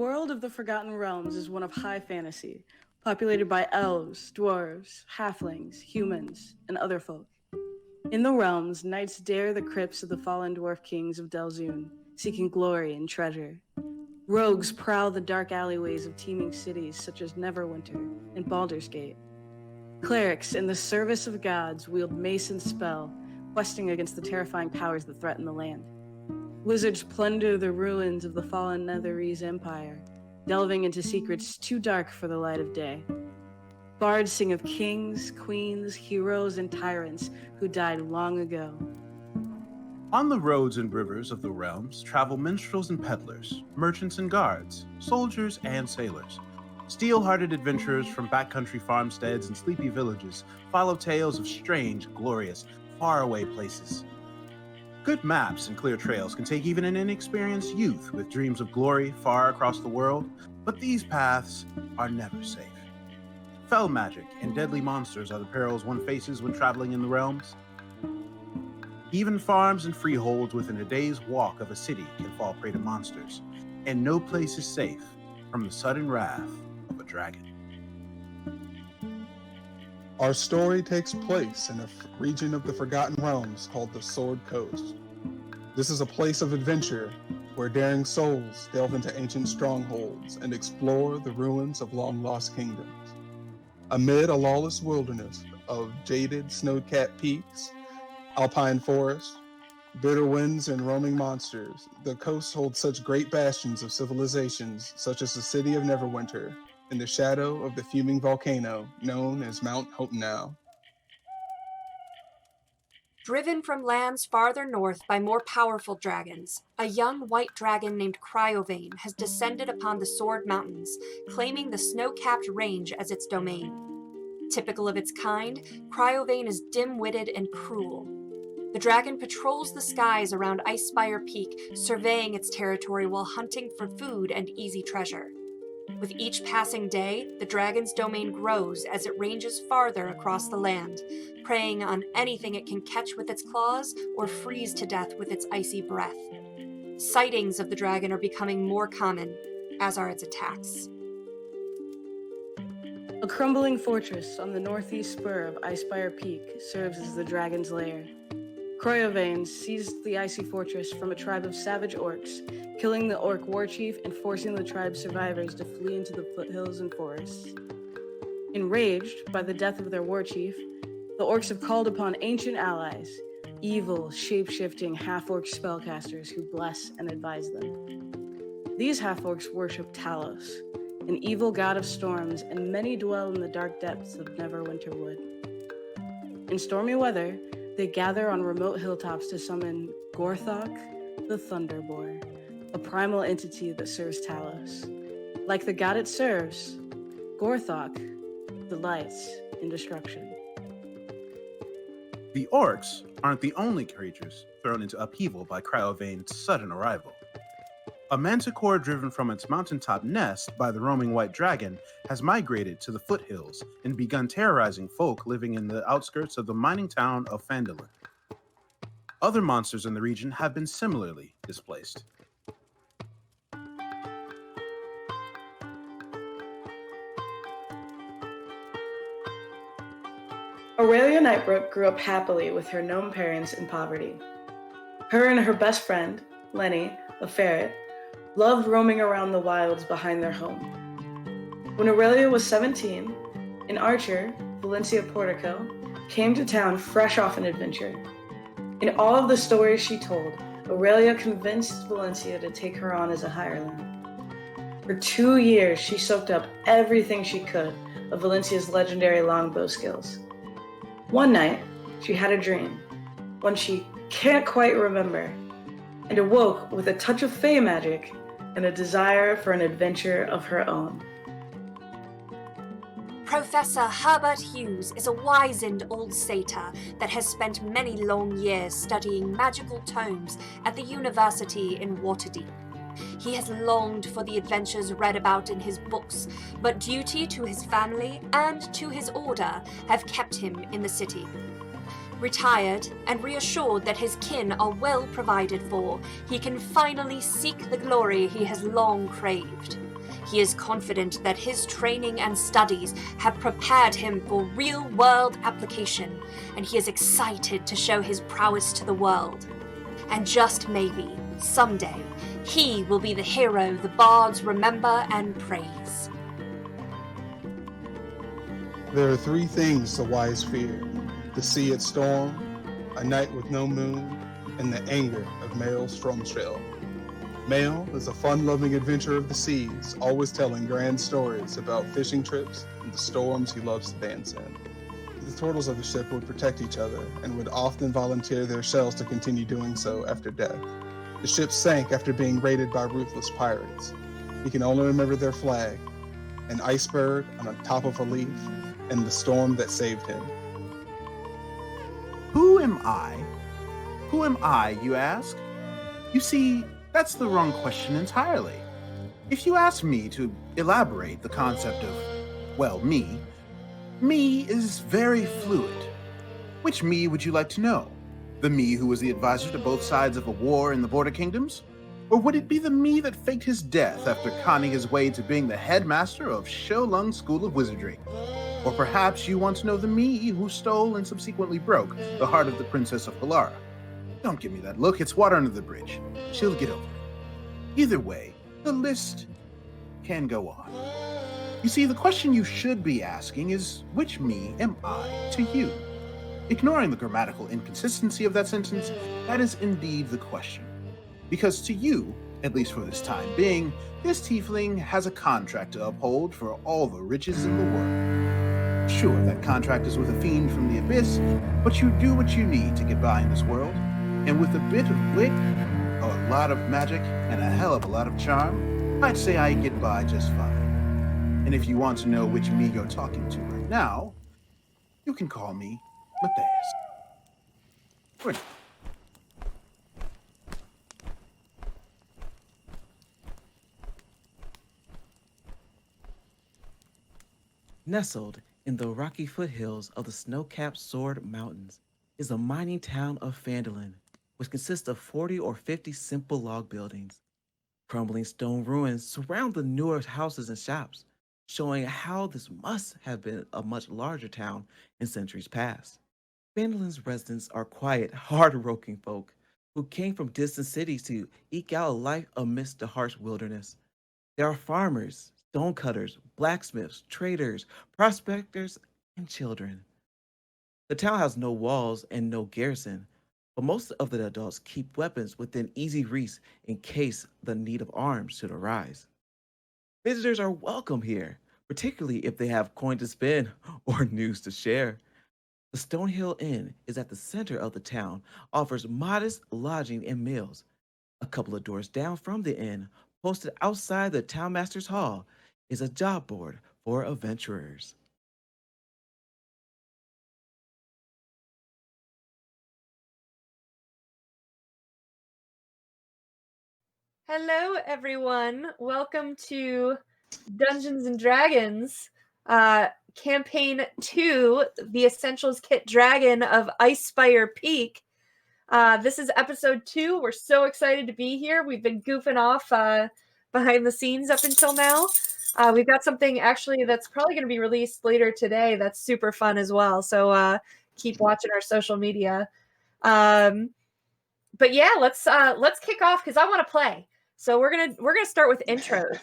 world of the Forgotten Realms is one of high fantasy, populated by elves, dwarves, halflings, humans, and other folk. In the realms, knights dare the crypts of the fallen dwarf kings of Delzoun, seeking glory and treasure. Rogues prowl the dark alleyways of teeming cities such as Neverwinter and Baldur's Gate. Clerics in the service of gods wield mace and spell, questing against the terrifying powers that threaten the land. Wizards plunder the ruins of the fallen Netherese Empire, delving into secrets too dark for the light of day. Bards sing of kings, queens, heroes, and tyrants who died long ago. On the roads and rivers of the realms travel minstrels and peddlers, merchants and guards, soldiers and sailors. Steel-hearted adventurers from backcountry farmsteads and sleepy villages follow tales of strange, glorious, faraway places. Good maps and clear trails can take even an inexperienced youth with dreams of glory far across the world, but these paths are never safe. Fell magic and deadly monsters are the perils one faces when traveling in the realms. Even farms and freeholds within a day's walk of a city can fall prey to monsters, and no place is safe from the sudden wrath of a dragon. Our story takes place in a region of the Forgotten Realms called the Sword Coast. This is a place of adventure where daring souls delve into ancient strongholds and explore the ruins of long-lost kingdoms. Amid a lawless wilderness of jaded, snow-capped peaks, alpine forests, bitter winds, and roaming monsters, the coast holds such great bastions of civilizations such as the city of Neverwinter, in the shadow of the fuming volcano known as Mount Hotenau. Driven from lands farther north by more powerful dragons, a young white dragon named Cryovane has descended upon the Sword Mountains, claiming the snow-capped range as its domain. Typical of its kind, Cryovane is dim-witted and cruel. The dragon patrols the skies around Icespire Peak, surveying its territory while hunting for food and easy treasure. With each passing day, the dragon's domain grows as it ranges farther across the land, preying on anything it can catch with its claws or freeze to death with its icy breath. Sightings of the dragon are becoming more common, as are its attacks. A crumbling fortress on the northeast spur of Icespire Peak serves as the dragon's lair. Cryovane seized the icy fortress from a tribe of savage orcs, killing the orc war chief and forcing the tribe's survivors to flee into the foothills and forests. Enraged by the death of their war chief, the orcs have called upon ancient allies, evil, shape-shifting half-orc spellcasters who bless and advise them. These half-orcs worship Talos, an evil god of storms, and many dwell in the dark depths of Neverwinter Wood. In stormy weather, they gather on remote hilltops to summon Gorthok, the Thunderboar, a primal entity that serves Talos. Like the god it serves, Gorthok delights in destruction. The orcs aren't the only creatures thrown into upheaval by Cryovane's sudden arrival. A manticore driven from its mountaintop nest by the roaming white dragon has migrated to the foothills and begun terrorizing folk living in the outskirts of the mining town of Phandalin. Other monsters in the region have been similarly displaced. Aurelia Nightbrook grew up happily with her gnome parents in poverty. Her and her best friend, Lenny, a ferret, loved roaming around the wilds behind their home. When Aurelia was 17, an archer, Valencia Portico, came to town fresh off an adventure. In all of the stories she told, Aurelia convinced Valencia to take her on as a hireling. For 2 years, she soaked up everything she could of Valencia's legendary longbow skills. One night, she had a dream, one she can't quite remember, and awoke with a touch of fey magic and a desire for an adventure of her own. Professor Herbert Hughes is a wizened old satyr that has spent many long years studying magical tomes at the university in Waterdeep. He has longed for the adventures read about in his books, but duty to his family and to his order have kept him in the city. Retired and reassured that his kin are well provided for, he can finally seek the glory he has long craved. He is confident that his training and studies have prepared him for real-world application, and he is excited to show his prowess to the world. And just maybe, someday, he will be the hero the bards remember and praise. There are three things the wise fear: the sea at storm, a night with no moon, and the anger of Mael Stromshell. Mael is a fun-loving adventurer of the seas, always telling grand stories about fishing trips and the storms he loves to dance in. The turtles of the ship would protect each other and would often volunteer their shells to continue doing so after death. The ship sank after being raided by ruthless pirates. He can only remember their flag, an iceberg on the top of a leaf, and the storm that saved him. Who am I? Who am I, you ask? You see, that's the wrong question entirely. If you ask me to elaborate the concept of, well, me is very fluid. Which me would you like to know? The me who was the advisor to both sides of a war in the Border Kingdoms? Or would it be the me that faked his death after conning his way to being the headmaster of Sholung School of Wizardry? Or perhaps you want to know the me who stole and subsequently broke the heart of the Princess of Halara. Don't give me that look, it's water under the bridge. She'll get over it. Either way, the list can go on. You see, the question you should be asking is, which me am I to you? Ignoring the grammatical inconsistency of that sentence, that is indeed the question. Because to you, at least for this time being, this tiefling has a contract to uphold for all the riches in the world. Sure, that contract is with a fiend from the abyss, but you do what you need to get by in this world, and with a bit of wit, a lot of magic, and a hell of a lot of charm, I'd say I get by just fine. And if you want to know which me you're talking to right now, you can call me Matthias. Good. Nestled in the rocky foothills of the snow-capped Sword Mountains is a mining town of Phandalin, which consists of 40 or 50 simple log buildings. Crumbling stone ruins surround the newer houses and shops, showing how this must have been a much larger town in centuries past. Phandalin's residents are quiet, hard-working folk who came from distant cities to eke out a life amidst the harsh wilderness. There are farmers, stonecutters, blacksmiths, traders, prospectors, and children. The town has no walls and no garrison, but most of the adults keep weapons within easy reach in case the need of arms should arise. Visitors are welcome here, particularly if they have coin to spend or news to share. The Stonehill Inn is at the center of the town, offers modest lodging and meals. A couple of doors down from the inn, posted outside the townmaster's hall, is a job board for adventurers. Hello, everyone. Welcome to Dungeons and Dragons, Campaign 2, the Essentials Kit Dragon of Icespire Peak. This is episode 2. We're so excited to be here. We've been goofing off behind the scenes up until now. We've got something actually that's probably going to be released later today that's super fun as well. So keep watching our social media. But yeah, let's kick off because I want to play. So we're gonna start with intros.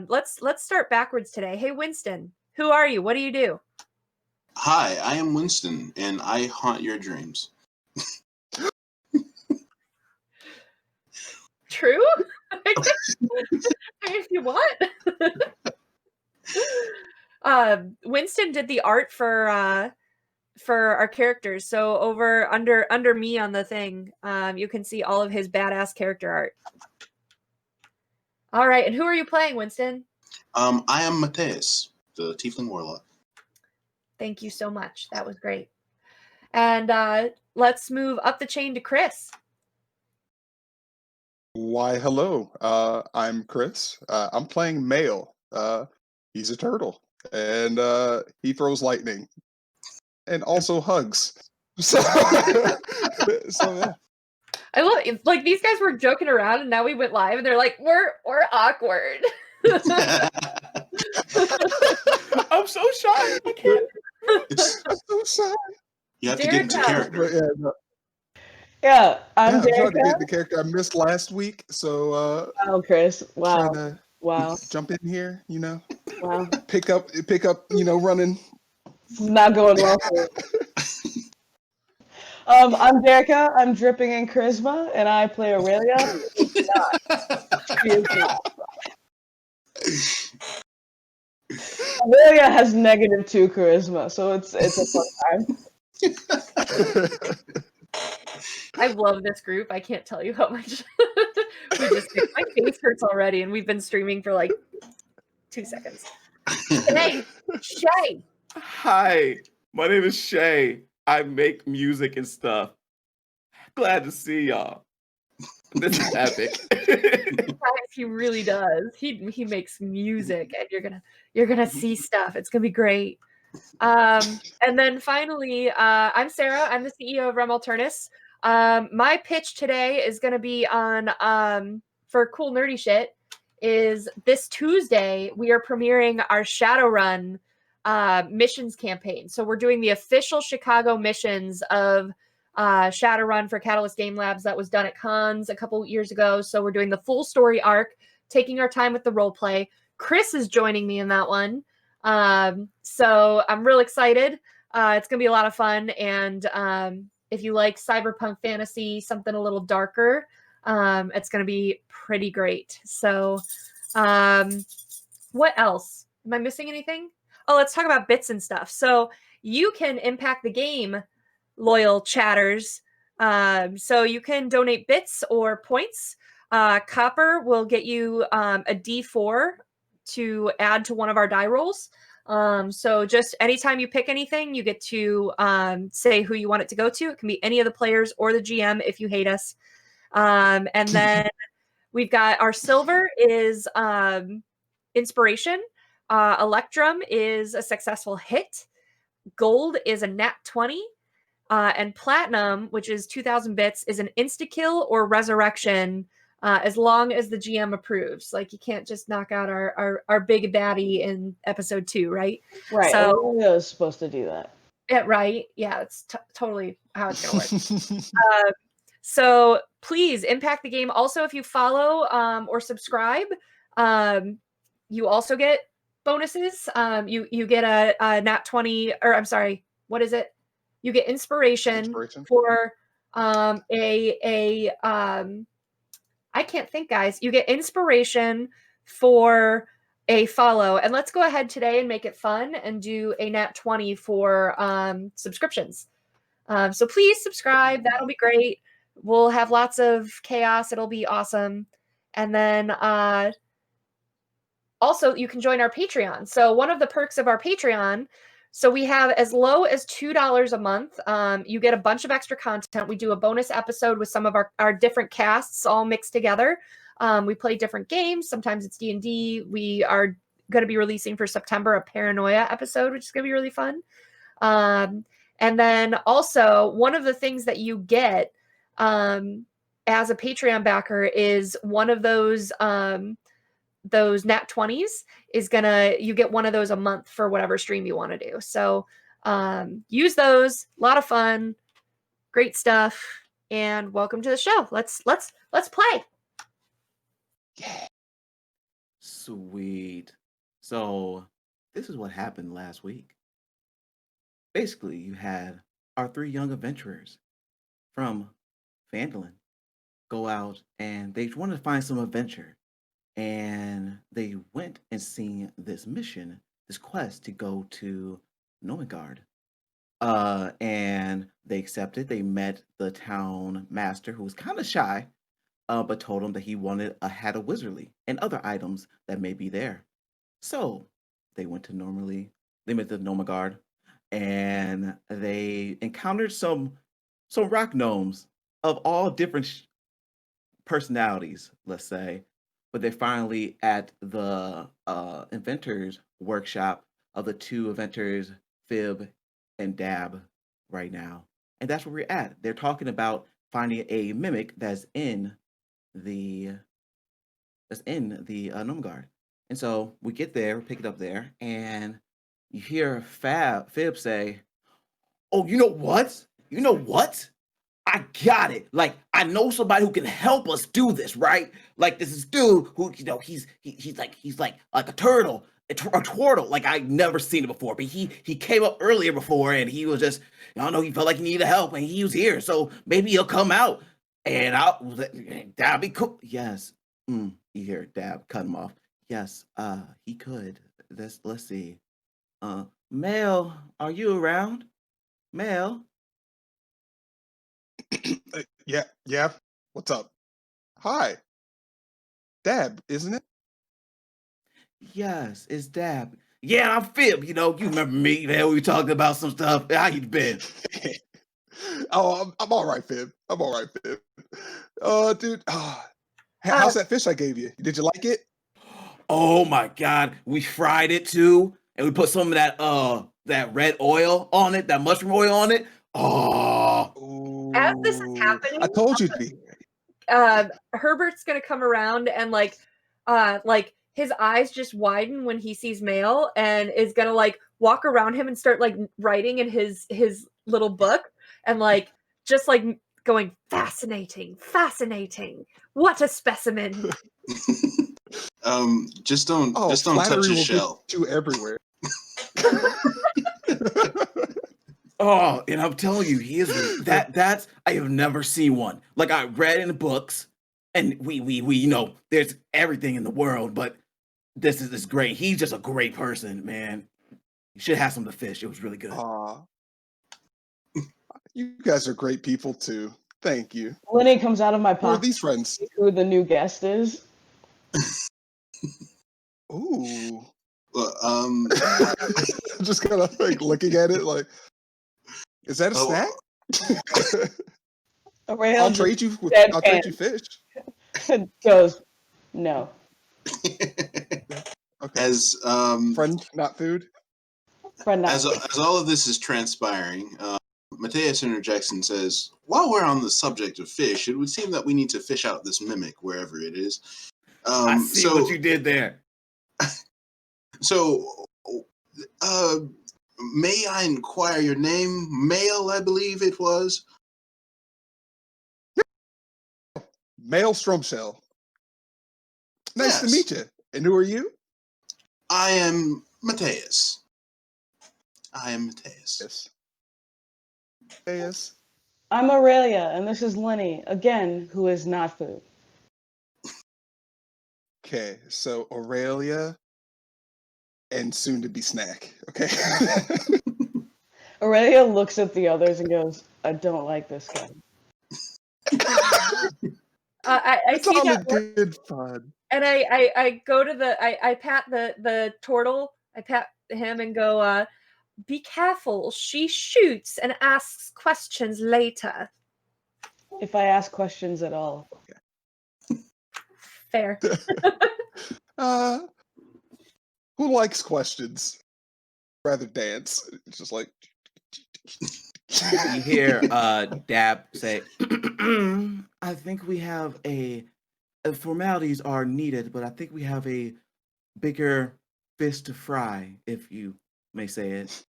Let's start backwards today. Hey, Winston, who are you? What do you do? Hi, I am Winston, and I haunt your dreams. True? If you want. Winston did the art for our characters. So over under me on the thing, you can see all of his badass character art. All right, and who are you playing, Winston? I am Matthias, the Tiefling Warlock. Thank you so much. That was great. And let's move up the chain to Chris. Why, hello. I'm Chris. I'm playing Mael. He's a turtle, and he throws lightning, and also hugs. So yeah. I love it. Like these guys were joking around, and now we went live, and they're like, "We're awkward." I'm so shy. I can't. It's, I'm so shy. you have to get into Derica. character. But yeah, no, Yeah, I'm I'm trying to Derica. get the character I missed last week, so Wow, Chris. Wow. trying to Wow. jump in here, Wow. pick up, running. This is not going well for you. I'm Derica. I'm dripping in charisma, and I play Aurelia. She is not. Aurelia has -2 charisma, so it's a fun time. I love this group. I can't tell you how much. My face hurts already, and we've been streaming for like 2 seconds. Hey, Shay. Hi, my name is Shay. I make music and stuff. Glad to see y'all. This is epic. Guys, he really does. He makes music, and you're gonna see stuff. It's gonna be great. And then finally, I'm Sarah. I'm the CEO of Rem Alternus. My pitch today is gonna be on for cool nerdy shit. Is this Tuesday we are premiering our Shadowrun missions campaign. So we're doing the official Chicago missions of Shadowrun for Catalyst Game Labs that was done at cons a couple years ago. So we're doing the full story arc, taking our time with the role play. Chris is joining me in that one. So I'm real excited. It's gonna be a lot of fun. And if you like cyberpunk fantasy, something a little darker, it's gonna be pretty great. So what else? Am I missing anything? Oh, let's talk about bits and stuff. So you can impact the game, loyal chatters. So you can donate bits or points. Copper will get you a D4 to add to one of our die rolls. So just anytime you pick anything, you get to say who you want it to go to. It can be any of the players or the GM if you hate us. And then we've got our silver is inspiration. Electrum is a successful hit. Gold is a nat 20. And platinum, which is 2,000 bits, is an insta-kill or resurrection as long as the GM approves. Like, you can't just knock out our big baddie in episode 2, right? Right. So, Aurelia is supposed to do that. yeah, right. Yeah, that's totally how it's going to work. So please impact the game. Also, if you follow or subscribe, you also get bonuses. You get a nat 20, or I'm sorry, what is it? You get inspiration. For I can't think, guys. You get inspiration for a follow. And let's go ahead today and make it fun and do a nat 20 for subscriptions. So please subscribe. That'll be great. We'll have lots of chaos. It'll be awesome. And then also you can join our Patreon. So one of the perks of our Patreon, so we have as low as $2 a month. You get a bunch of extra content. We do a bonus episode with some of our different casts all mixed together. We play different games. Sometimes it's D&D. We are going to be releasing for September a Paranoia episode, which is going to be really fun. And then also one of the things that you get as a Patreon backer is one of those nat 20s is you get one of those a month for whatever stream you want to do. So use those. A lot of fun, great stuff, and welcome to the show. Let's play. Yeah. Sweet. So this is what happened last week. Basically, you had our 3 young adventurers from Phandalin go out and they wanted to find some adventure. And they went and seen this mission, this quest to go to Gnomengarde. And they accepted. They met the town master, who was kind of shy, but told him that he wanted a hat of wizardly and other items that may be there. So they went to they met the Gnomengarde, and they encountered some rock gnomes of all different personalities, let's say. But they're finally at the inventors workshop of the 2 inventors, Fib and Dab, right now. And that's where we're at. They're talking about finding a mimic that's in the Gnomengarde. And so we get there, we pick it up there, and you hear Fib say, "Oh, you know what? You know what? I got it. Like, I know somebody who can help us do this, right? Like, this is dude who, he's like a turtle, a turtle. Like, I've never seen it before, but he came up earlier before, and he was just, I don't know, he felt like he needed help, and he was here, so maybe he'll come out, and that'd be cool." Yes. You hear Dab cut him off. Yes, he could. Let's see. Mel, are you around? Mel? Yeah. What's up? Hi. Dab, isn't it? Yes, it's Dab. Yeah, I'm Fib. You remember me, man. We were talking about some stuff. How you been? Oh, I'm all right, Fib. I'm all right, Fib. Dude, how's that fish I gave you? Did you like it? Oh my God, we fried it too, and we put some of that red oil on it, that mushroom oil on it. Oh, As this is happening, I told you to be. Herbert's gonna come around and like his eyes just widen when he sees Mail, and is gonna like walk around him and start like writing in his little book, and like just like going, fascinating, what a specimen. Just don't touch flattery his will shell. get you everywhere. Oh, and I'm telling you, he is that's I have never seen one. Like, I read in the books, and we there's everything in the world, but this is great. He's just a great person, man. You should have some of the fish. It was really good. You guys are great people too. Thank you. Lenny comes out of my Who are pocket. these friends? Who the new guest is? Ooh. Well, I'm just kind of like looking at it like, is that a snack? Aurel I'll just trade you fish. goes, no. Okay. As friend, not food. Friend, not as all of this is transpiring, Mateus interjects and says, "While we're on the subject of fish, it would seem that we need to fish out this mimic wherever it is." I see what you did there. So, may I inquire your name? Mail, I believe it was. Mail Stromshell. Nice to meet you. And who are you? I am Mateus. Yes. Mateus. I'm Aurelia, and this is Lenny, again, who is not food. Okay, so Aurelia and soon to be Snack. Okay. Aurelia looks at the others and goes, I don't like this guy. I see that good fun. And I go to I pat the turtle. I pat him and go, be careful. She shoots and asks questions later. If I ask questions at all. Fair. Who likes questions? Rather dance. It's just like You hear Dab say, I think we have formalities are needed, but I think we have a bigger fish to fry, if you may say it.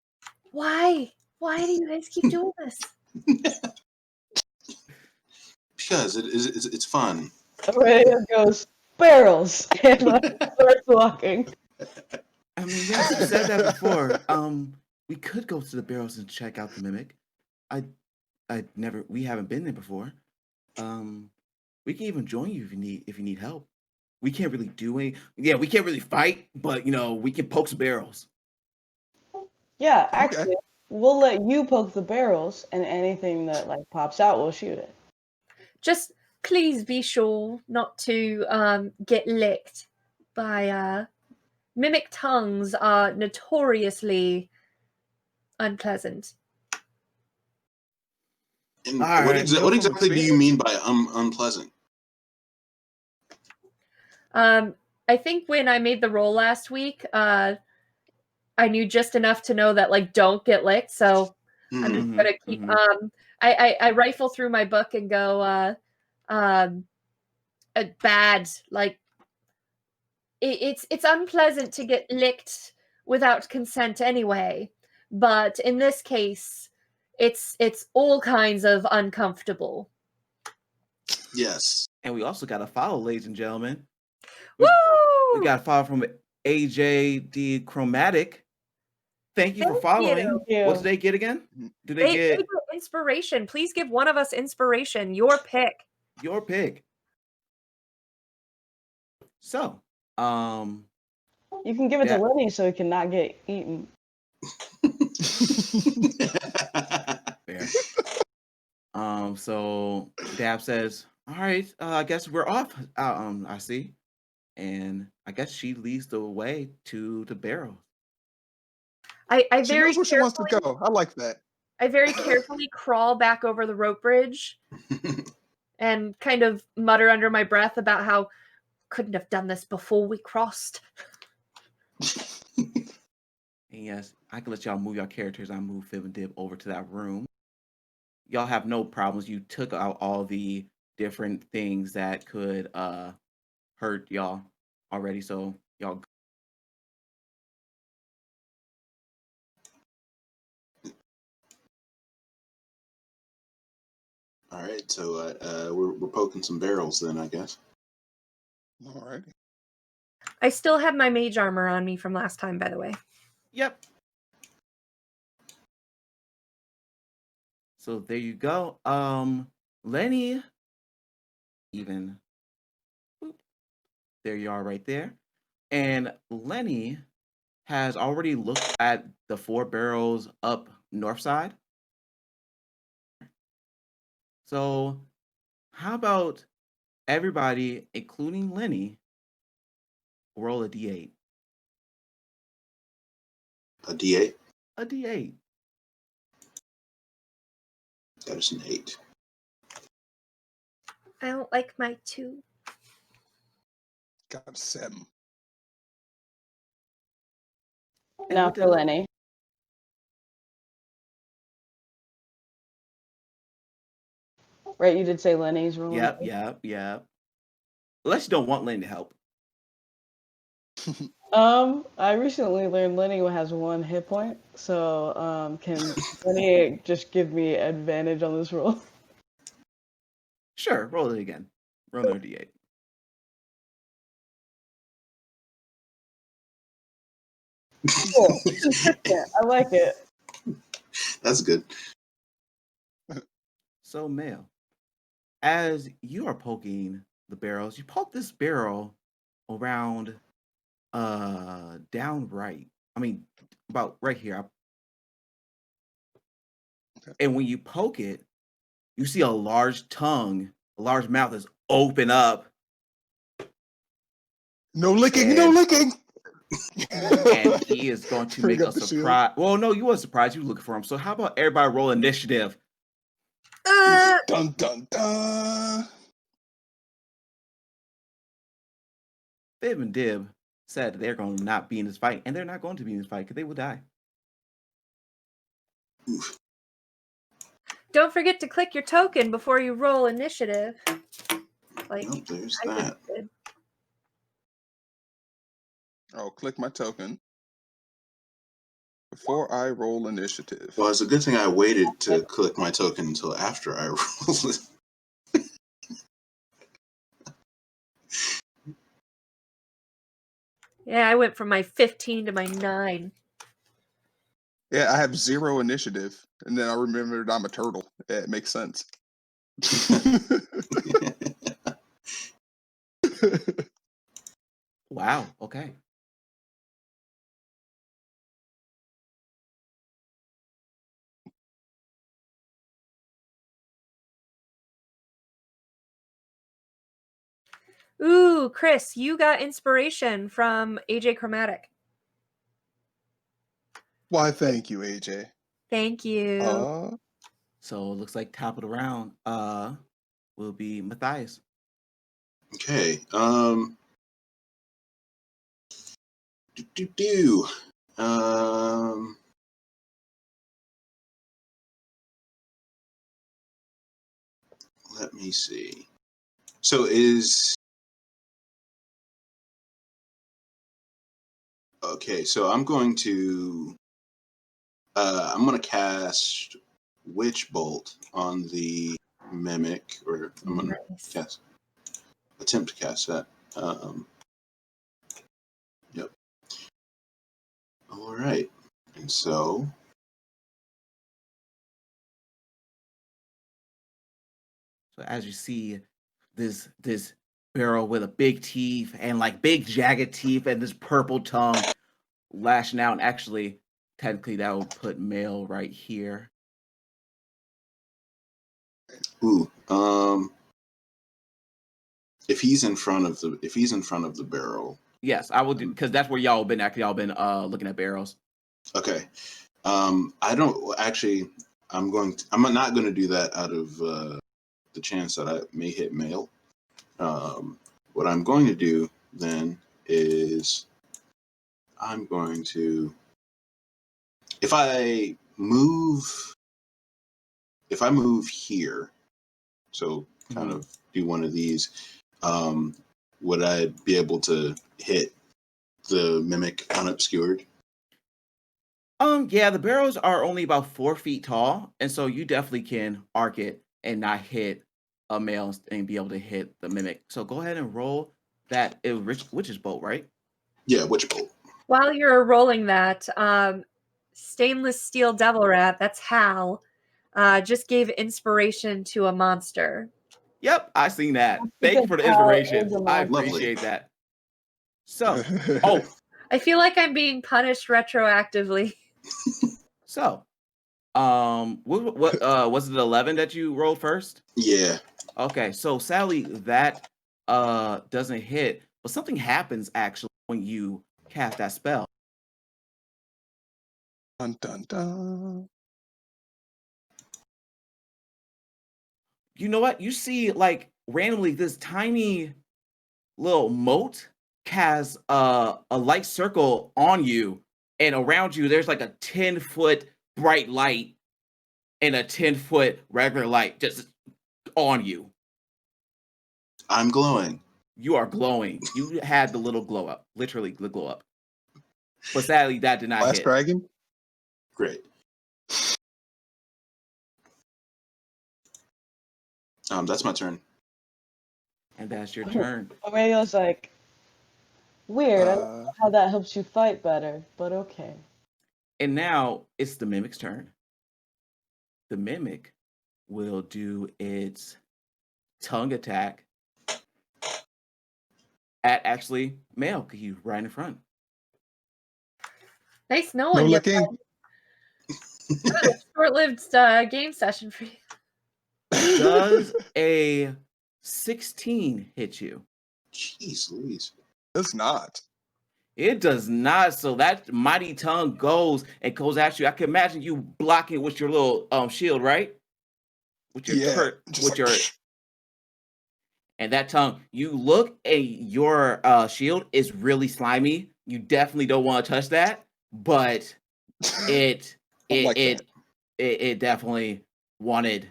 Why? Why do you guys keep doing this? Because it's fun. Aurelia goes, barrels, and starts walking. I mean, yes, you said that before. We could go to the barrels and check out the mimic. We haven't been there before. We can even join you if you need help. We can't really we can't really fight, but we can poke some barrels. Yeah, actually, we'll let you poke the barrels, and anything that like pops out, we'll shoot it. Just please be sure not to get licked by mimic tongues are notoriously unpleasant. And what exactly do you mean by unpleasant? I think when I made the roll last week, I knew just enough to know that like don't get licked. So I'm just gonna keep. I rifle through my book and go bad, like it's unpleasant to get licked without consent anyway, but in this case, it's all kinds of uncomfortable. Yes. And we also got a follow, ladies and gentlemen. Woo! We got a follow from AJD Chromatic. Thank you for Thank following. you. What did they get again? Do they They get get inspiration. Please give one of us inspiration. Your pick. your pick? So, You can give it Yeah. to Lenny so he cannot get eaten. fair. So Dab says, "All right, I guess we're off. I see." And I guess she leads the way to the barrel. I She very knows where she wants to carefully- go. I like that. I very carefully crawl back over the rope bridge and kind of mutter under my breath about how couldn't have done this before we crossed. And yes, I can let y'all move your characters. I move Fib and Dib over to that room. Y'all have no problems. You took out all the different things that could hurt y'all already, so y'all. All right, so we're poking some barrels then, I guess. All right. I still have my mage armor on me from last time, by the way. Yep. So there you go. Lenny, even boop, there you are right there. And Lenny has already looked at the 4 barrels up north side. So how about everybody, including Lenny, roll a D8? A D8. A D8. That is an 8. I don't like my 2. Got a 7. And Now with for that- Lenny. Right, you did say Lenny's rolling. Yep. Unless you don't want Lenny to help. I recently learned Lenny has 1 hit point, so can Lenny just give me advantage on this roll? Sure, roll it again. Roll another D8. Cool. Yeah, I like it. That's good. So, Male, as you are poking the barrels, you poke this barrel around down right. I mean, about right here. Okay. And when you poke it, you see a large tongue, a large mouth is open up, No licking, no licking. and he is going to Bring make up a the shield. surprise. Well, no, you weren't surprised. You were looking for him. So how about everybody roll initiative? Dun dun dun. Fib and Dib said they're going to not be in this fight, and they're not going to be in this fight because they will die. Don't forget to click your token before you roll initiative. Like Nope, there's I that. just did. I'll click my token before I roll initiative. Well, it's a good thing I waited to click my token until after I rolled it. Yeah, I went from my 15 to my 9. Yeah, I have 0 initiative, and then I remembered I'm a turtle. Yeah, it makes sense. Wow. Okay. Ooh, Chris, you got inspiration from AJ Chromatic. Why, thank you, AJ. Thank you. So it looks like top of the round will be Matthias. Okay. Do. Let me see. So is Okay, so I'm going to cast Witch Bolt on the mimic, or I'm going to attempt to cast that. Yep. All right, and so as you see, this barrel with a big teeth and like big jagged teeth and this purple tongue lashing out. And actually, technically, that would put male right here. ooh, if he's in front of the barrel. Yes, I will do, because that's where y'all been looking at barrels. Okay. I don't actually. I'm not going to do that out of the chance that I may hit male. What I'm going to do then is I'm going to, if I move here, so kind of do one of these, would I be able to hit the mimic unobscured? Yeah, the barrels are only about 4 feet tall, and so you definitely can arc it and not hit a male and be able to hit the mimic. So go ahead and roll that witch's bolt, right? Yeah, Witch Bolt. While you're rolling that, Stainless Steel Devil Rat, that's Hal, just gave inspiration to a monster. Yep, I seen that. That's Thank you for the because Hal inspiration. is a I monster. appreciate that. So, oh, I feel like I'm being punished retroactively. so, what was it 11 that you rolled first? Yeah. Okay, so sadly that doesn't hit, but something happens actually when you cast that spell. Dun, dun, dun. You know what? You see, like, randomly this tiny little mote casts a light circle on you, and around you there's like a 10-foot bright light and a 10-foot regular light just on you. I'm glowing. You are glowing. You had the little glow up, literally the glow up. But sadly, that did not Last hit. dragon. Great. That's my turn. And that's your turn. Aurelio's like, weird. I don't Uh, know how that helps you fight better, but okay. And now it's the mimic's turn. The mimic will do its tongue attack at actually male, because he's right in front. Nice no knowing you. licking. Short-lived game session for you. Does a 16 hit you? Jeez Louise. Does not. It does not. So that mighty tongue goes at you. I can imagine you blocking it with your little shield, right? With your Yeah. Just like, and that tongue, you look at your shield is really slimy. You definitely don't want to touch that, but it definitely wanted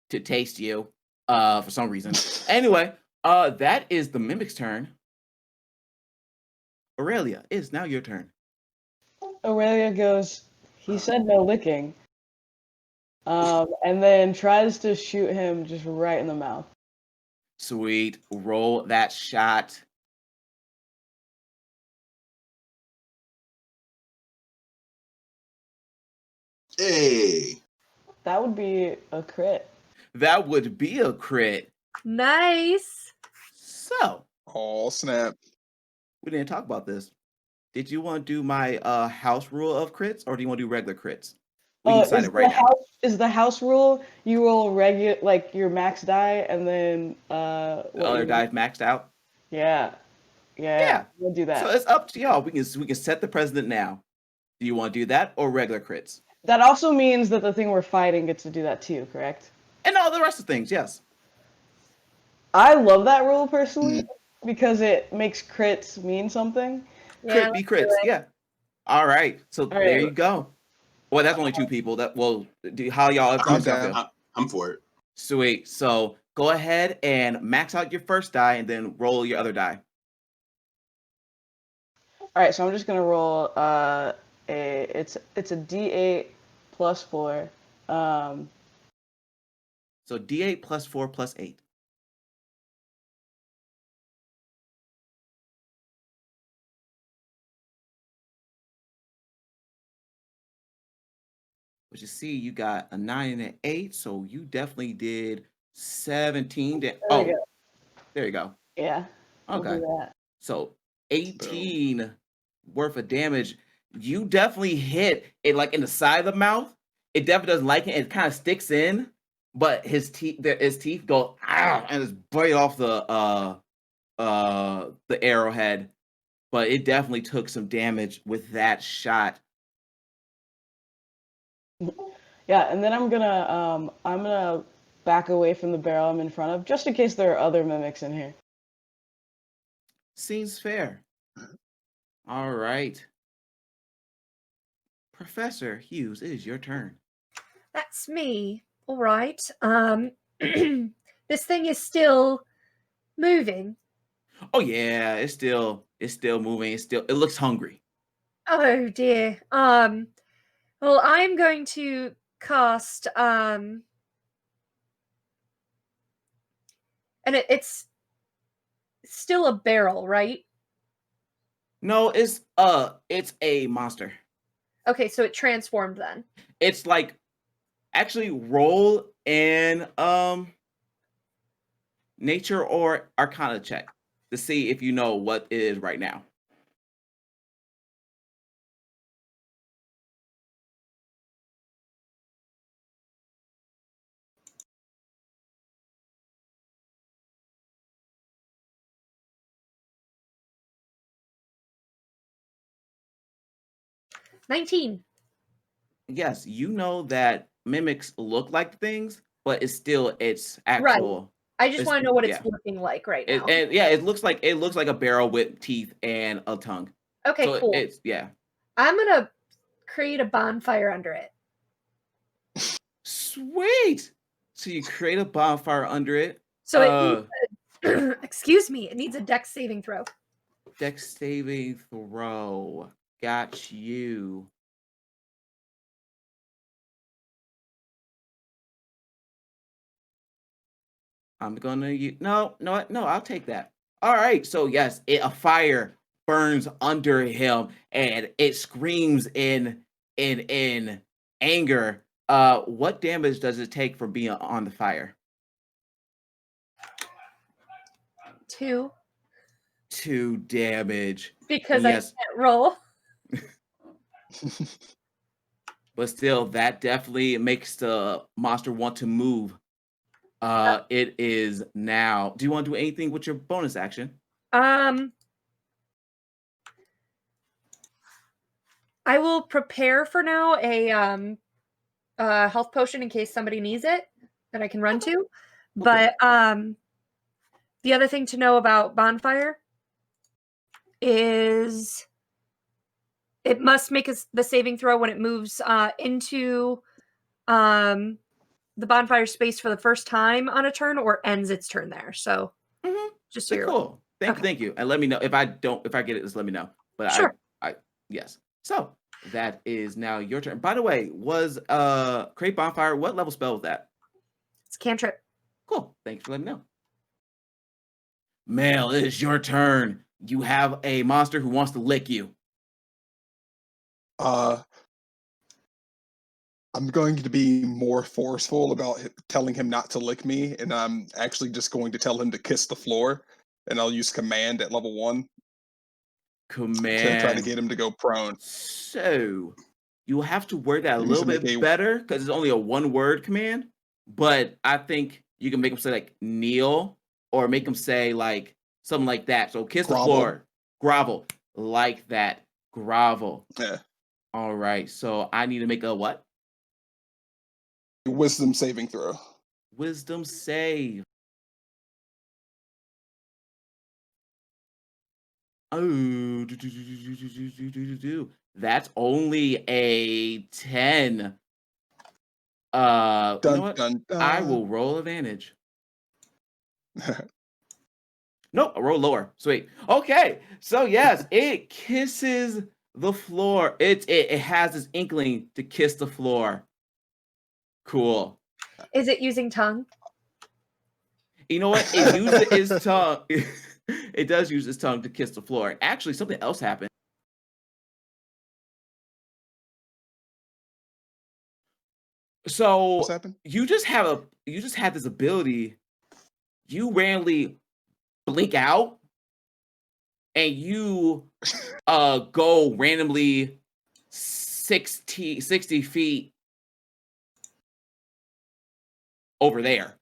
to taste you for some reason. Anyway, that is the mimic's turn. Aurelia, it's now your turn. Aurelia goes, he said no licking. And then tries to shoot him just right in the mouth. Sweet. Roll that shot. Hey. That would be a crit. That would be a crit. Nice. So, oh snap. we didn't talk about this. Did you want to do my house rule of crits, or do you want to do regular crits? We can decide it right now. Is the house rule you roll regular, like your max die, and then The other dive maxed out? Yeah. We'll do that. So it's up to y'all. We can set the precedent now. Do you want to do that or regular crits? That also means that the thing we're fighting gets to do that too, correct? And all the rest of things, yes. I love that rule personally because it makes crits mean something. Crit be crits, yeah. All right, so right. there you go. Well, that's only 2 people. How y'all? I'm down. I'm for it. Sweet. So go ahead and max out your first die, and then roll your other die. right, so I'm just gonna roll it's a D8 plus 4. So D8 plus 4 plus 8. But you see, you got a 9 and an 8, so you definitely did 17. There we Oh, go. there you go. Yeah, we'll do Okay. that. So 18 worth of damage. You definitely hit it like in the side of the mouth. It definitely doesn't like it. It kind of sticks in, but his teeth go and just bite off the arrowhead. But it definitely took some damage with that shot. Yeah, and then I'm gonna back away from the barrel I'm in front of, just in case there are other mimics in here. Seems fair. All right. Professor Hughes, it is your turn. That's me. All right. This thing is still moving. Oh yeah, it's still moving. It looks hungry. Oh dear. Well, I'm going to cast and it's still a barrel, right? No, it's a monster. Okay, so it transformed then. It's like actually roll an nature or arcana check to see if you know what it is right now. $19. Yes, you know that mimics look like things, but it's Right. actual. I just want to know what it's yeah. looking like right now. It looks like a barrel with teeth and a tongue. Okay, So cool. it's I'm gonna create a bonfire under it. Sweet. So you create a bonfire under it. So it needs excuse me, it needs a dex saving throw. Dex saving throw. Got you. I'm gonna use no, I'll take that. All right, so yes, a fire burns under him and it screams in anger. What damage does it take for being on the fire? 2. 2 damage. Because Yes. I can't roll. But still, that definitely makes the monster want to move. It is now. Do you want to do anything with your bonus action? I will prepare for now a health potion in case somebody needs it that I can run to. But the other thing to know about bonfire is it must make the saving throw when it moves into the bonfire space for the first time on a turn or ends its turn there. So just so you're cool. Thank you. And let me know if I get it, just let me know. But sure. I yes. So that is now your turn. By the way, was create bonfire, what level spell was that? It's cantrip. Cool. Thanks for letting me know. Mel, it is your turn. You have a monster who wants to lick you. I'm going to be more forceful about telling him not to lick me, and I'm actually just going to tell him to kiss the floor, and I'll use command at level 1 Command to try to get him to go prone. So you have to word that a He needs little to bit make a- better because it's only a 1-word command. But I think you can make him say like kneel or make him say like something like that. So kiss Grovel. the floor, grovel, like that, grovel. Yeah. All right. So I need to make a what? Wisdom saving throw. Wisdom save. Oh, that's only a 10. You know what? Dun, dun. I will roll advantage. Nope, a roll lower. Sweet. Okay, so yes, it kisses the floor. It has this inkling to kiss the floor. Cool. Is it using tongue? You know what? It uses its tongue. It does use its tongue to kiss the floor. Actually, something else happened. So What's happened? you just have this ability. You randomly blink out, and you go randomly 60 feet over there.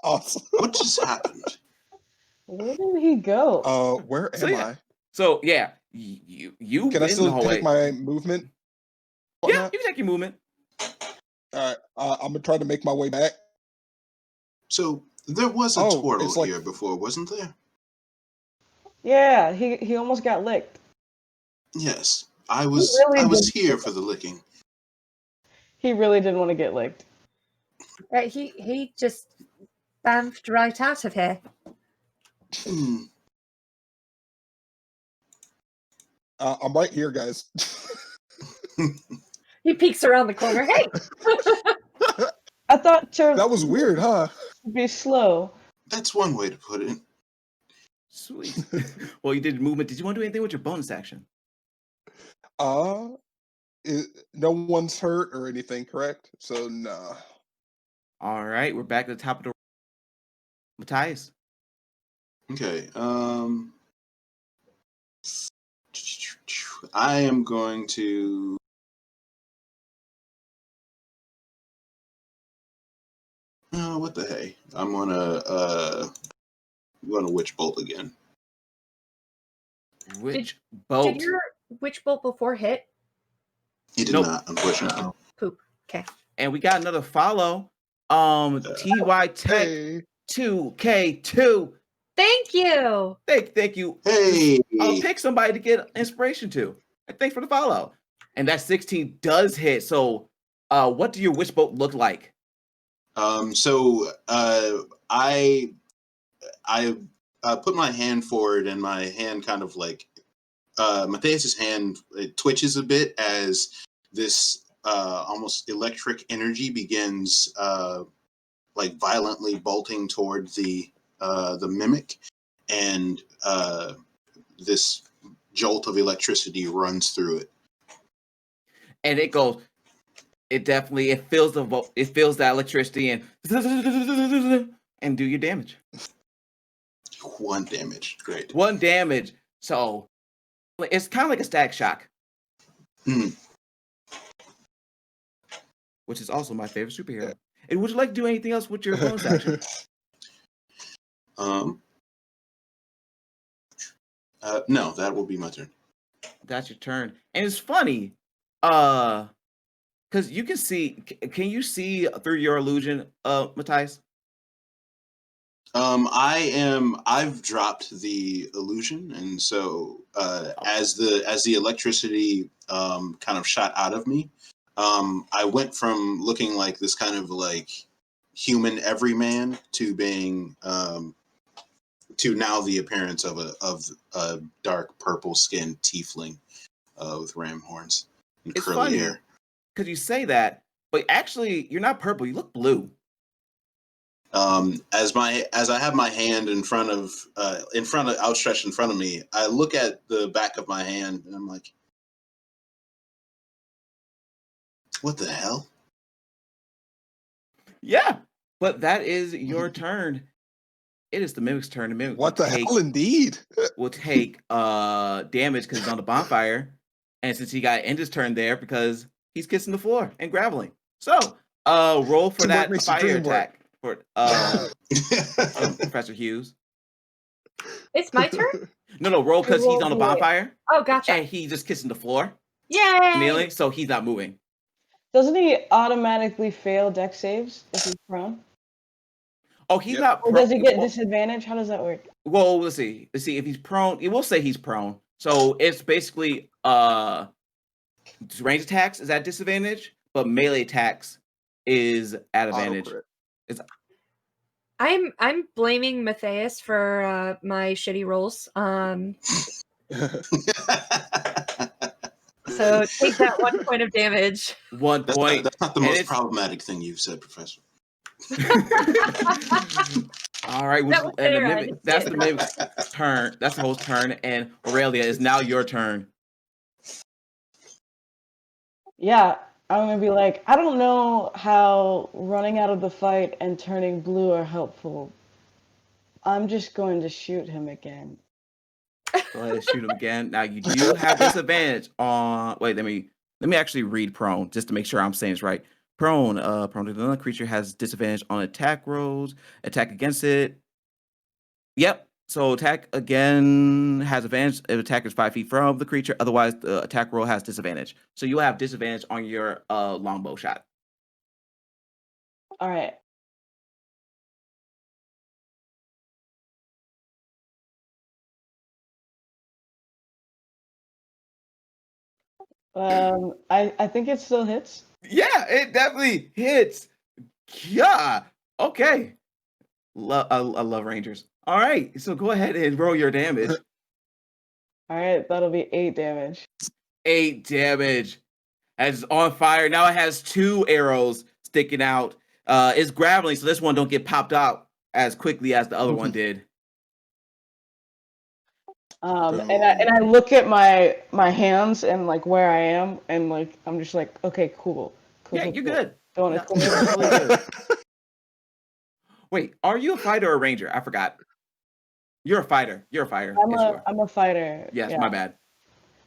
Awesome. What just happened? Where did he go? Where So am yeah. I? So yeah, you Can I in the still hallway. take my movement? Yeah, Whatnot? you can take your movement. All right. I'm gonna try to make my way back. So there was a Oh, turtle it's like- here before, wasn't there? Yeah, he almost got licked. Yes. I was really I was did. here for the licking. He really didn't want to get licked. He just bamfed right out of here. Hmm. I'm right here, guys. He peeks around the corner. Hey, I thought turtles That was weird, huh? would be slow. That's one way to put it. Sweet. Well, you did movement. Did you want to do anything with your bonus action? No one's hurt or anything, correct? So nah. All right, we're back at the top of the Matthias. Okay. I am going to. What the hey? I'm gonna witch bolt again. Which did boat? your witch bolt before hit? He did Nope. not, unfortunately. Poop. Okay. And we got another follow. TY Tech Hey. 2K2. Thank you. Thank you. Hey. I'll pick somebody to get inspiration to. And thanks for the follow. And that 16 does hit. So, what do your witch bolt look like? So I put my hand forward, and my hand kind of like Matthias's hand, it twitches a bit as this almost electric energy begins like violently bolting toward the mimic, and this jolt of electricity runs through it. And it goes. It feels that electricity and do your damage. 1 damage. Great. 1 damage. So it's kind of like a static shock. Hmm. Which is also my favorite superhero. And would you like to do anything else with your bonus action? No, that will be my turn. That's your turn. And it's funny, because you can see. Can you see through your illusion, Matthias? I've dropped the illusion, and so as the electricity kind of shot out of me, I went from looking like this kind of like human everyman to being to now the appearance of a dark purple skinned tiefling with ram horns and It's curly funny hair. because you say that, but actually you're not purple. You look blue. As I have my hand outstretched in front of me, I look at the back of my hand and I'm like, what the hell? Yeah, but that is your turn. It is the mimic's turn. The mimic What the hell, indeed? will take damage because he's on the bonfire, and since he got end his turn there because he's kissing the floor and graveling. So roll for Teamwork that makes the fire dream work. attack for Professor Hughes. It's my turn? No, roll because he's on the Roll it. bonfire Oh, gotcha. and he's just kissing the floor, Yay! kneeling, so he's not moving. Doesn't he automatically fail deck saves if he's prone? Oh, he's Yep. not. Or does he get disadvantage? How does that work? Well, let's see. If he's prone, it will say he's prone. So it's basically range attacks is at disadvantage, but melee attacks is at advantage. Auto-crit. I'm blaming Matthias for my shitty rolls. So take that 1 point of damage. 1 point. That's not the And most it's- problematic thing you've said, Professor. All right, That was fair, I mimic, didn't that's say the it. mimic's turn. That's the host's turn, and Aurelia is now your turn. Yeah, I'm gonna be like, I don't know how running out of the fight and turning blue are helpful. I'm just going to shoot him again. Go ahead and shoot him again. Now you do have disadvantage on. Wait, let me actually read prone just to make sure I'm saying this right. Prone to another creature has disadvantage on attack rolls. Attack against it. Yep. So attack again has advantage if attack is 5 feet from the creature. Otherwise, the attack roll has disadvantage. So you have disadvantage on your longbow shot. All right. I think it still hits. Yeah, it definitely hits. Yeah. Okay. I love Rangers. All right. So go ahead and roll your damage. All right, that'll be 8 damage. 8 damage. As it's on fire. Now it has 2 arrows sticking out. It's grappling, so this one don't get popped out as quickly as the other one did. And I look at my hands and like where I am, and like I'm just like, okay, cool. Yeah, you're good. Don't No, you're totally good. Wait, are you a fighter or a ranger? I forgot. You're a fighter. You're a fighter. Yes, you are. I'm a fighter. Yes, yeah. my bad.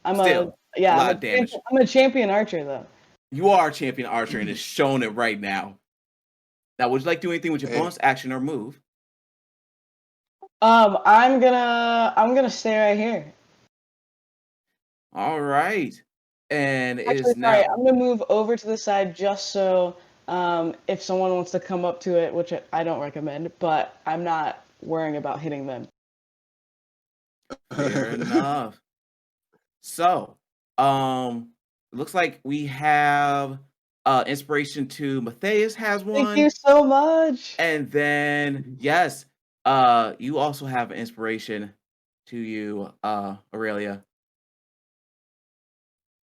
I'm Still, a lot of damage. I'm a champion archer though. You are a champion archer and it's showing it right now. Now, would you like to do anything with your bonus action or move? I'm gonna stay right here. All right. And it Actually, is now. sorry, I'm gonna move over to the side just so if someone wants to come up to it, which I don't recommend, but I'm not worrying about hitting them. Fair enough. So, it looks like we have inspiration to Matthias has one. Thank you so much. And then yes, you also have an inspiration to you, Aurelia.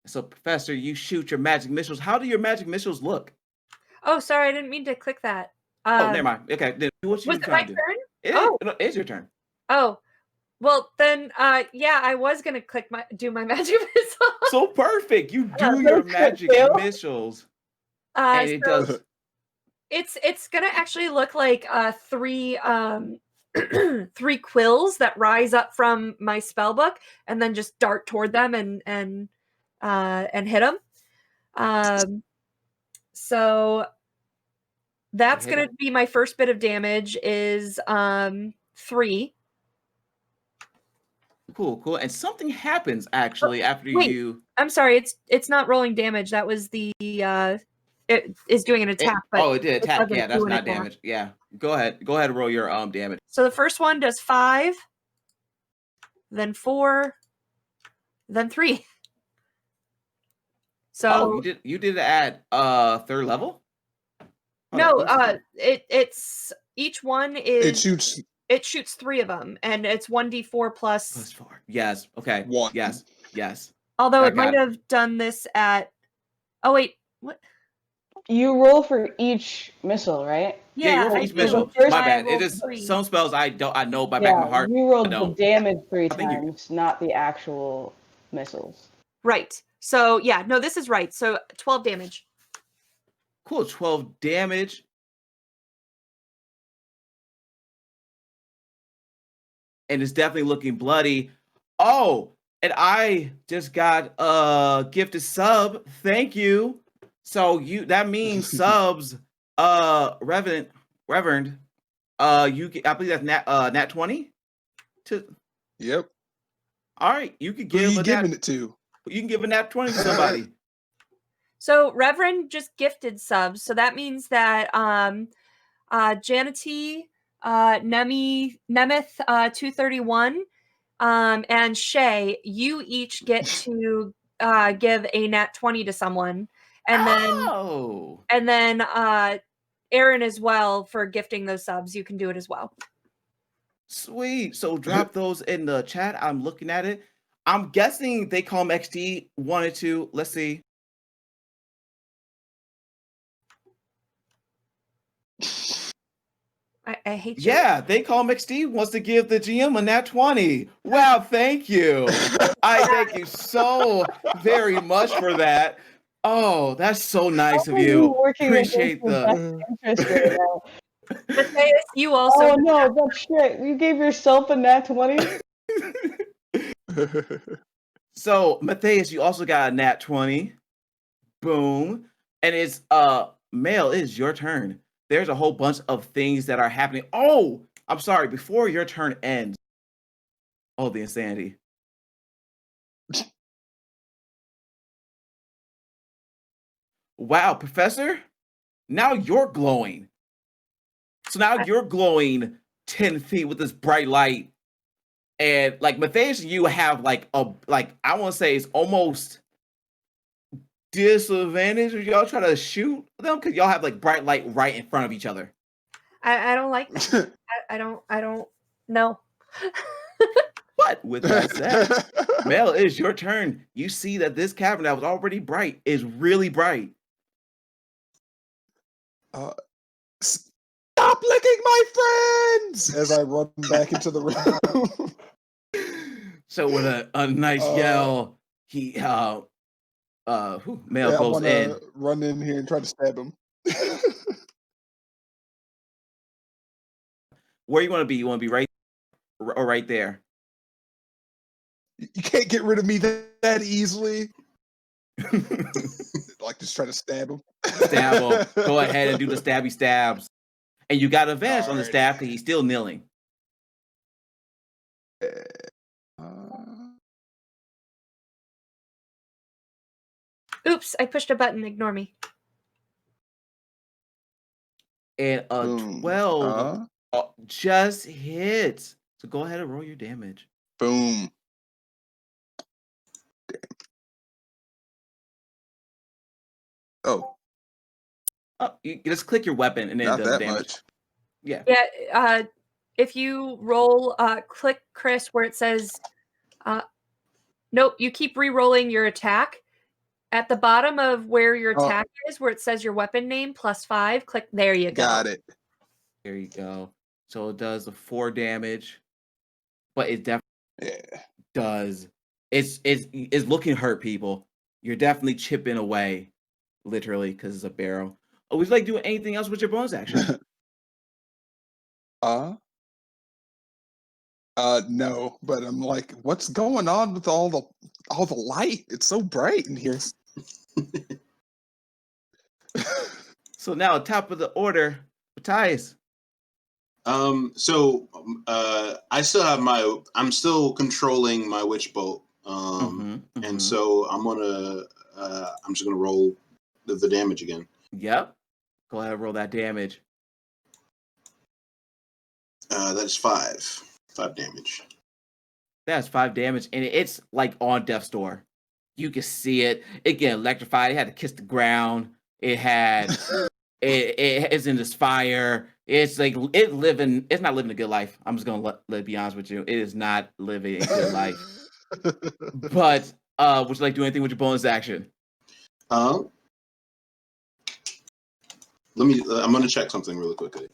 So, Professor, you shoot your magic missiles. How do your magic missiles look? Oh, sorry, I didn't mean to click that. Oh, never mind. Okay, then what you Was it my trying to do? turn? It is your turn. Oh, well then, yeah, I was gonna do my magic missile. So perfect. You do Yeah, your that's magic good, too. missiles, and it So does. it's gonna actually look like 3 3 quills that rise up from my spell book and then just dart toward them and hit them. So that's Hit gonna 'em. be my first bit of damage is 3. Cool. And something happens actually after wait. you. I'm sorry, it's not rolling damage. That was the it is doing an attack, but It did attack. doesn't Yeah, that's do an not attack. damage. Yeah, go ahead. Go ahead and roll your damage. So the first one does 5, then 4, then 3. So Oh, you did it at 3rd level? Hold no, up, let's see. it's each one is It shoots it shoots 3 of them, and it's 1d4 plus. Plus 4. Yes. Okay. 1. Yes. Although I it might got it. have done this at. Oh wait, what? You roll for each missile, right? Yeah, you roll for I each do. missile. First My I bad. It rolled is 3. some spells I know by back of my heart. You rolled I the don't. damage 3 think you- times, not the actual missiles. Right. So yeah, no, this is right. So 12 damage. Cool. 12 damage. And it's definitely looking bloody. Oh, and I just got a gifted sub. Thank you. So that means subs, Reverend, I believe that's nat 20. Yep. All right, you could Who give you a giving nat, it to? you can give a nat 20 to somebody. So Reverend just gifted subs. So that means that Janity, Nemeth 231, and Shay, you each get to give a nat 20 to someone. And then Aaron as well for gifting those subs. You can do it as well. Sweet. So drop those in the chat. I'm looking at it. I'm guessing they call them XD 1 and 2. Let's see. I hate you. Yeah, they call him XD wants to give the GM a nat 20. Wow, thank you. I thank you so very much for that. Oh, that's so nice of you. Appreciate the interest right now. Matthias, you also. Oh no, that's shit. You gave yourself a nat 20? So, Matthias, you also got a nat 20. Boom. And it's Male, it is your turn. There's a whole bunch of things that are happening. Oh, I'm sorry. Before your turn ends. Oh, the insanity. Wow, Professor. Now you're glowing. So now you're glowing 10 feet with this bright light. And like Matthias, you have like I want to say it's almost disadvantage if y'all try to shoot them because y'all have like bright light right in front of each other. I don't like that. I don't know. But with that said, Mel, it is your turn. You see that this cavern that was already bright is really bright. Stop licking my friends! As I run back into the room. So with a nice yell, he Mel goes in. Run in here and try to stab him. Where you want to be? You want to be right or right there? You can't get rid of me that easily. Like just try to stab him. Stab him. Go ahead and do the stabby stabs. And you got advantage on the Alrighty. stab because he's still kneeling. Oops, I pushed a button. Ignore me. And a Boom. 12 just hits. So go ahead and roll your damage. Boom. Oh, You just click your weapon and then not it does that damage. much. Yeah. Yeah. If you roll, click Chris where it says, nope. You keep re-rolling your attack. At the bottom of where your attack is, where it says your weapon name +5, click there. You go. Got it. There you go. So it does the 4 damage, but it definitely does. It's looking hurt, people. You're definitely chipping away, literally, because it's a barrel. Oh, would you like doing anything else with your bonus action? No, but I'm like, what's going on with all the light? It's so bright in here. So now, top of the order, Matthias. So I still have I'm still controlling my witch bolt. And so I'm just gonna roll the damage again. Yep. Go ahead and roll that damage. That's 5 damage. That's 5 damage, and it's like on death's door. You can see it. It get electrified. It had to kiss the ground. It had it's in this fire. It's like it's not living a good life. I'm just gonna let be honest with you. It is not living a good life. But would you like to do anything with your bonus action? I'm gonna check something really quickly.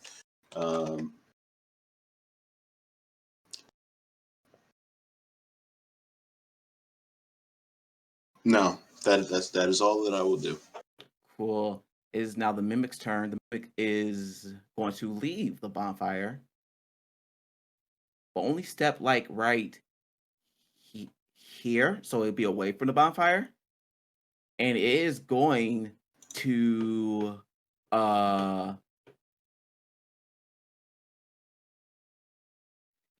No, that is all that I will do. Cool. It is now the Mimic's turn. The Mimic is going to leave the bonfire. But only step like right here. So it'll be away from the bonfire. And it is going to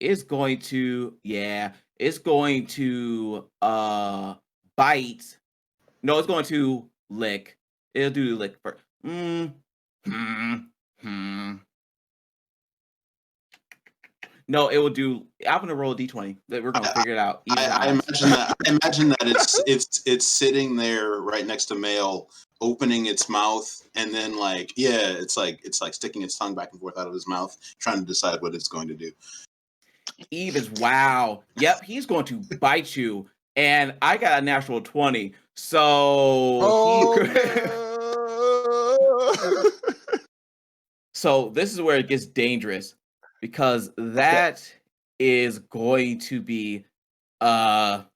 it's going to bite. No, it's going to lick. It'll do lick first. No, it will do. I'm gonna roll a d20. We're gonna figure it out. I imagine that it's sitting there right next to Mail, opening its mouth, and then like it's like sticking its tongue back and forth out of his mouth, trying to decide what it's going to do. Eve is wow. Yep, he's going to bite you, and I got a natural 20. So so this is where it gets dangerous, because that is going to be okay.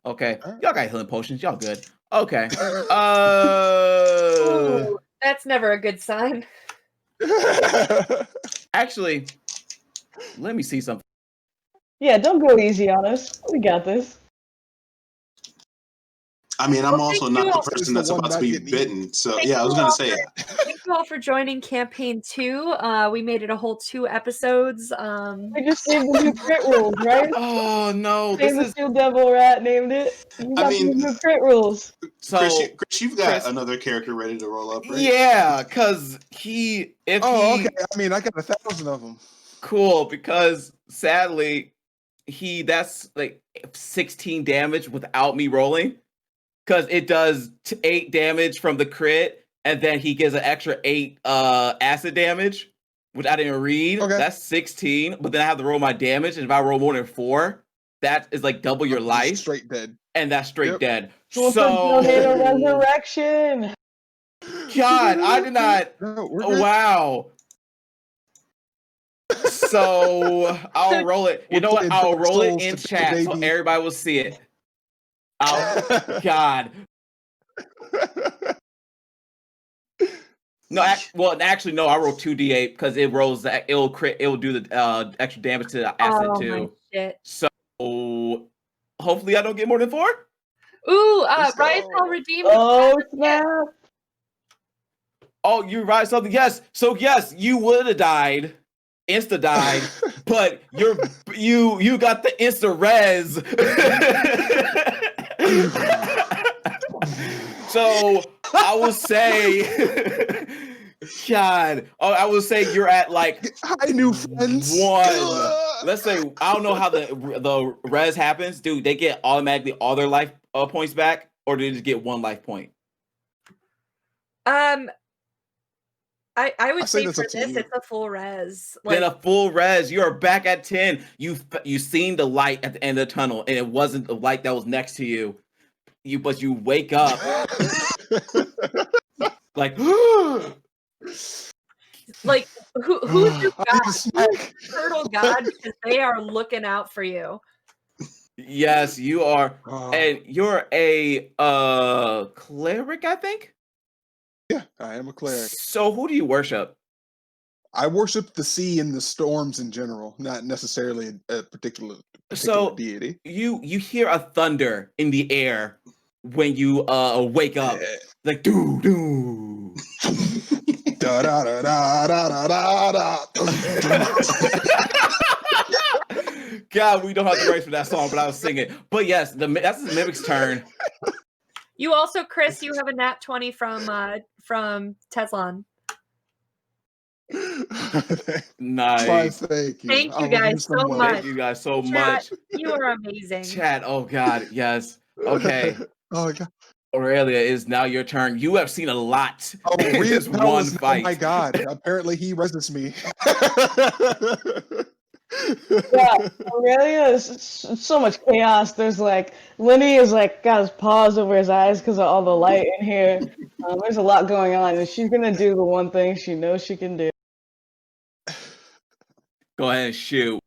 Y'all got healing potions, y'all good. Okay. Ooh, that's never a good sign. Actually, let me see something. Yeah, don't go easy on us. We got this. I mean, I'm Well, also thank not you the all. person that's about to be bitten. So Thank yeah, I was you gonna all say. Thank you all for joining campaign 2. We made it a whole 2 episodes. We just named the new crit rules, right? Oh no, Same this as is Steel Devil Rat named it. You I got mean, the new crit rules. so. Chris, you've got another character ready to roll up, right? Yeah, because okay. I mean, I got 1,000 of them. Cool, because sadly, that's like 16 damage without me rolling, because it does 8 damage from the crit, and then he gives an extra 8 acid damage, which I didn't read. Okay. That's 16, but then I have to roll my damage, and if I roll more than 4, that is like double your life. Straight dead. And that's straight dead. So So resurrection. God, I did not. Wow. So I'll roll it. You know what? I'll roll it in chat so everybody will see it. God. No, actually, no. I roll 2d8 because it rolls that. It'll crit. It'll do the extra damage to the acid too. Shit. So hopefully I don't get more than 4. Ooh, Rise I'll redeem. Oh snap! Oh, you rise something? Yes. So yes, you would have died. Insta died, but you got the insta res. So I will say, God, I will say you're at like hi new friends 1. Let's say I don't know how the res happens. Dude, they get automatically all their life points back, or do they just get 1 life point? I would say that's for up to this, you. it's a full res. Then a full res, you're back at 10. You seen the light at the end of the tunnel, and it wasn't the light that was next to you. But you wake up like like who's your god? Who's Turtle God? Because they are looking out for you. Yes, you are, and you're a cleric, I think. Yeah, I am a cleric. So who do you worship? I worship the sea and the storms in general, not necessarily a particular deity. You hear a thunder in the air when you wake up, like doo doo. Da da da da da da da. God, we don't have the rights for that song, but I was singing. But yes, that's the mimic's turn. You also, Chris, you have a nat 20 from Teslon. Nice. Thank you. Thank you guys so much. Thank you guys so Chat, much. You are amazing. Chat. Oh God, yes. Okay. Oh God. Aurelia, is now your turn. You have seen a lot in this one fight. Oh my God. Apparently he resists me. Yeah, Aurelia is so much chaos. There's like Lenny is like got his paws over his eyes because of all the light in here. There's a lot going on, and she's gonna do the one thing she knows she can do. Go ahead and shoot.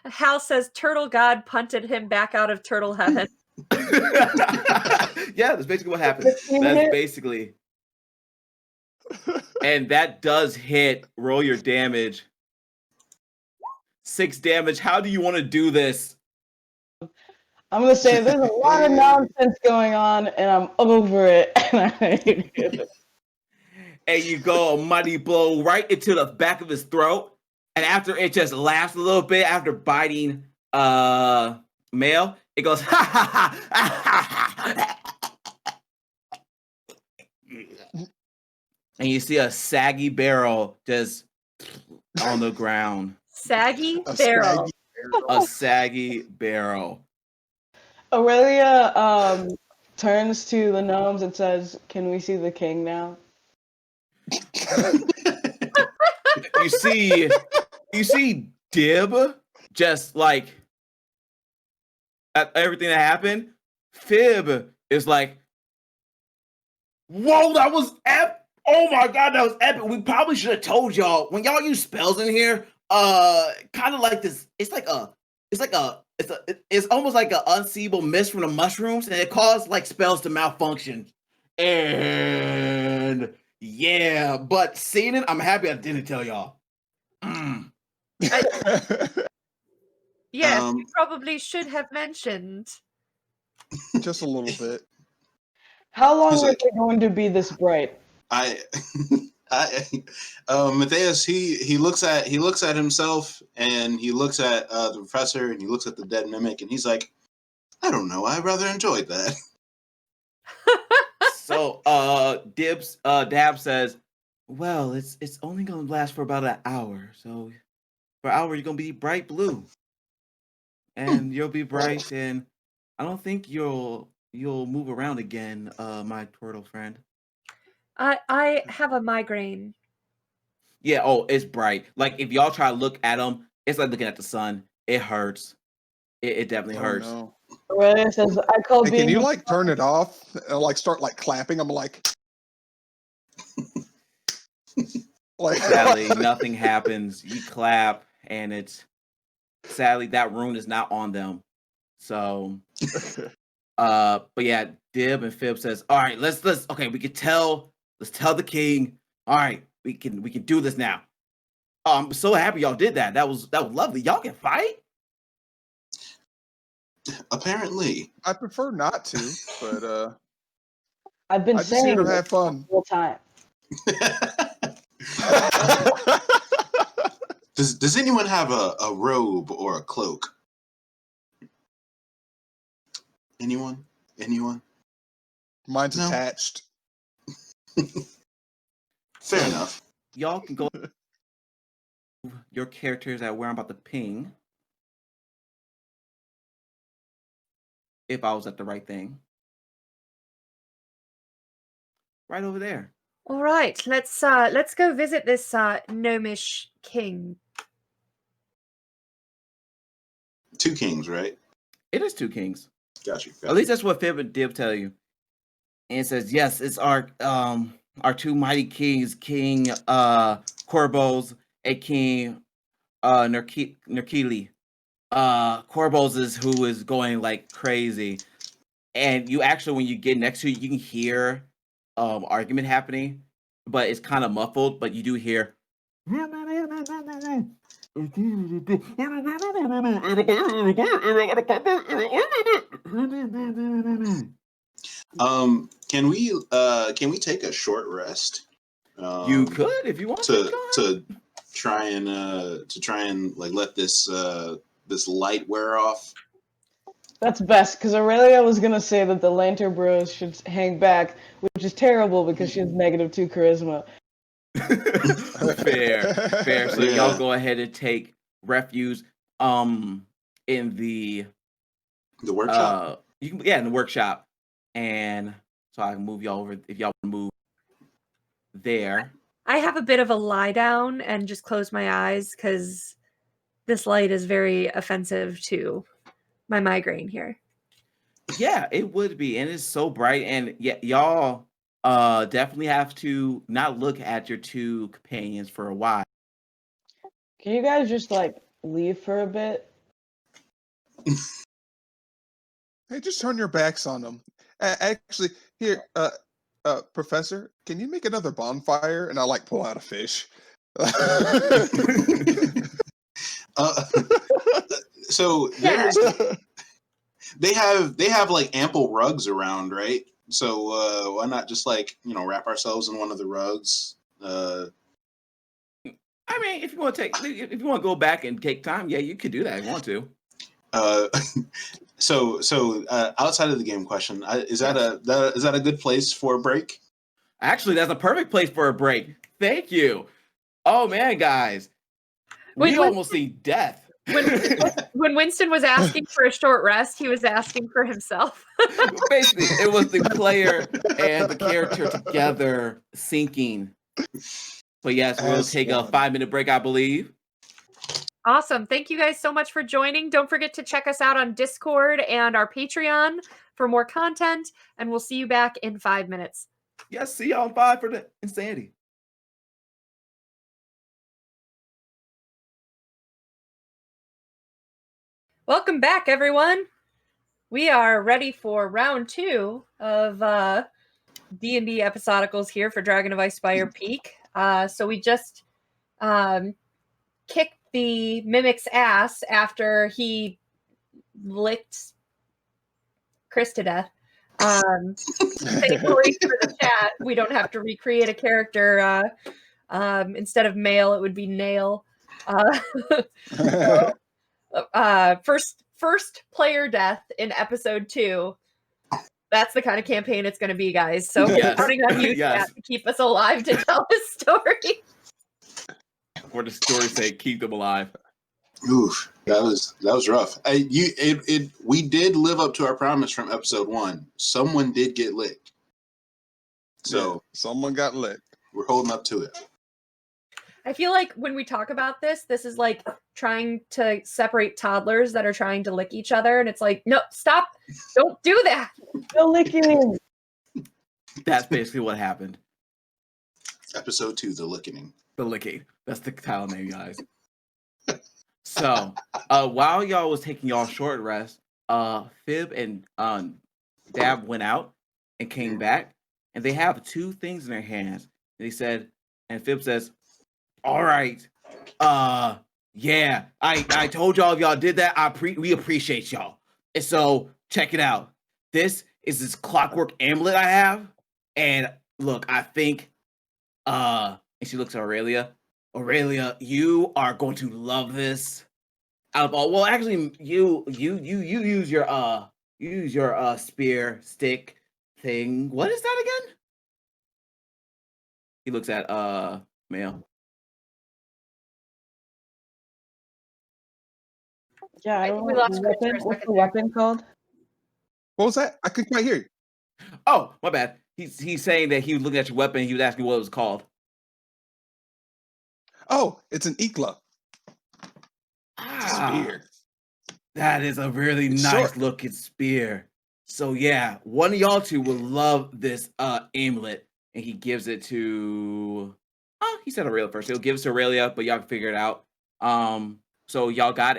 Hal says Turtle God punted him back out of Turtle Heaven. Yeah, that's basically what happened. That's basically. And that does hit. Roll your damage. 6 damage. How do you want to do this? I'm gonna say there's a lot of nonsense going on, and I'm over it. And you go a mighty blow right into the back of his throat. And after it just laughs a little bit after biting Male, it goes ha ha ha. And you see a saggy barrel just on the ground. Saggy barrel. A saggy barrel. Aurelia turns to the gnomes and says, "Can we see the king now?" You see Dib just like at everything that happened. Fib is like, whoa, that was epic. Oh my god, that was epic. We probably should have told y'all when y'all use spells in here, kind of like this. It's almost like an unseeable mist from the mushrooms, and it caused like spells to malfunction. And yeah, but seeing it, I'm happy I didn't tell y'all. Yes, you probably should have mentioned. Just a little bit. How long He's are like- they going to be this bright? Matthias, he looks at himself, and he looks at the professor, and he looks at the dead mimic, and he's like, I don't know, I rather enjoyed that. So Dab says, well, it's only gonna last for about an hour. So for an hour you're gonna be bright blue. And you'll be bright, and I don't think you'll move around again, my turtle friend. I have a migraine. Yeah, oh, it's bright. Like if y'all try to look at them, it's like looking at the sun. It hurts. It definitely hurts. No. Aurelia says, "I call Hey, being." can you like turn it off and like start like clapping? I'm like Sadly, nothing happens. You clap, and it's sadly that rune is not on them. So, but yeah, Dib and Fib says, all right, let's okay, let's tell the king. All right, we can do this now. I'm so happy y'all did that. That was lovely. Y'all can fight. Apparently. I prefer not to, but I've been I just here saying to have fun. the whole time. Does anyone have a robe or a cloak? Anyone? Mine's No. attached. Fair enough. Y'all can go your characters at where I'm about to ping. If I was at the right thing. Right over there. All right, let's go visit this gnomish king. 2 kings, right? It is 2 kings. Got you. At least that's what Fib and Dib tell you. And it says, yes, it's our 2 mighty kings, King Corvos and King Nerkili. Corvos is who is going like crazy. And you actually, when you get next to it, you can hear argument happening, but it's kind of muffled, but you do hear Can we take a short rest? you could if you want to try and like let this light wear off. That's best, because Aurelia was gonna say that the Lantern Bros should hang back, which is terrible because she has -2 charisma. fair. So Yeah. y'all go ahead and take refuge in the workshop. You can in the workshop, and so I can move y'all over if y'all want to move there. I have a bit of a lie down and just close my eyes because this light is very offensive to my migraine here. Yeah, it would be, and it's so bright, and yeah, y'all definitely have to not look at your 2 companions for a while. Can you guys just like leave for a bit? Hey, just turn your backs on them. Actually, here, Professor, can you make another bonfire? And I like pull out a fish. So they have like ample rugs around, right? So why not just like wrap ourselves in one of the rugs? I mean, if you want to go back and take time, yeah, you could do that if you want to. So outside of the game question, is that a good place for a break? Actually, that's a perfect place for a break. Thank you. Oh man, guys, we Wait, almost see death. When Winston was asking for a short rest, he was asking for himself. Basically, it was the player and the character together syncing. So yes, we'll As take a one. 5-minute break, I believe. Awesome. Thank you guys so much for joining. Don't forget to check us out on Discord and our Patreon for more content, and we'll see you back in 5 minutes. Yes, see y'all in 5 for the insanity. Welcome back, everyone. We are ready for round 2 of D&D Episodicals here for Dragon of Icespire Peak. So we just kicked the Mimic's ass after he licked Chris to death. Thankfully for the chat, we don't have to recreate a character. Instead of male, it would be nail. First player death in episode 2. That's the kind of campaign it's going to be, guys. So we're counting on you chat to keep us alive to tell this story. For the story's sake, keep them alive. Oof, that was rough. We did live up to our promise from episode 1. Someone did get licked, so someone got licked. We're holding up to it. I feel like when we talk about this is like trying to separate toddlers that are trying to lick each other, and it's like, no, stop! Don't do that. No licking. That's basically what happened. Episode 2, the licking. The licking. That's the title name, guys. So, while y'all was taking y'all short rest, Fib and Dab went out and came back, and they have 2 things in their hands. And they said, and Fib says, "All right, yeah, I told y'all if y'all did that, we appreciate y'all. And so check it out. This is this clockwork amulet I have, and look, I think, and she looks at Aurelia. Aurelia, you are going to love this. Well, actually, you use your spear stick thing. What is that again?" He looks at Male. Yeah, I don't We know lost Chris for a what's second the there. weapon called? What was that? I couldn't quite hear you. Oh, my bad. He's saying that he was looking at your weapon. He was asking what it was called. Oh, it's an Ikla. Ah, Spear. that is a really It's nice short. looking spear. So yeah, one of y'all 2 will love this amulet, and he gives it to. Oh, he said Aurelia first. He'll give it to Aurelia, but y'all can figure it out. So y'all got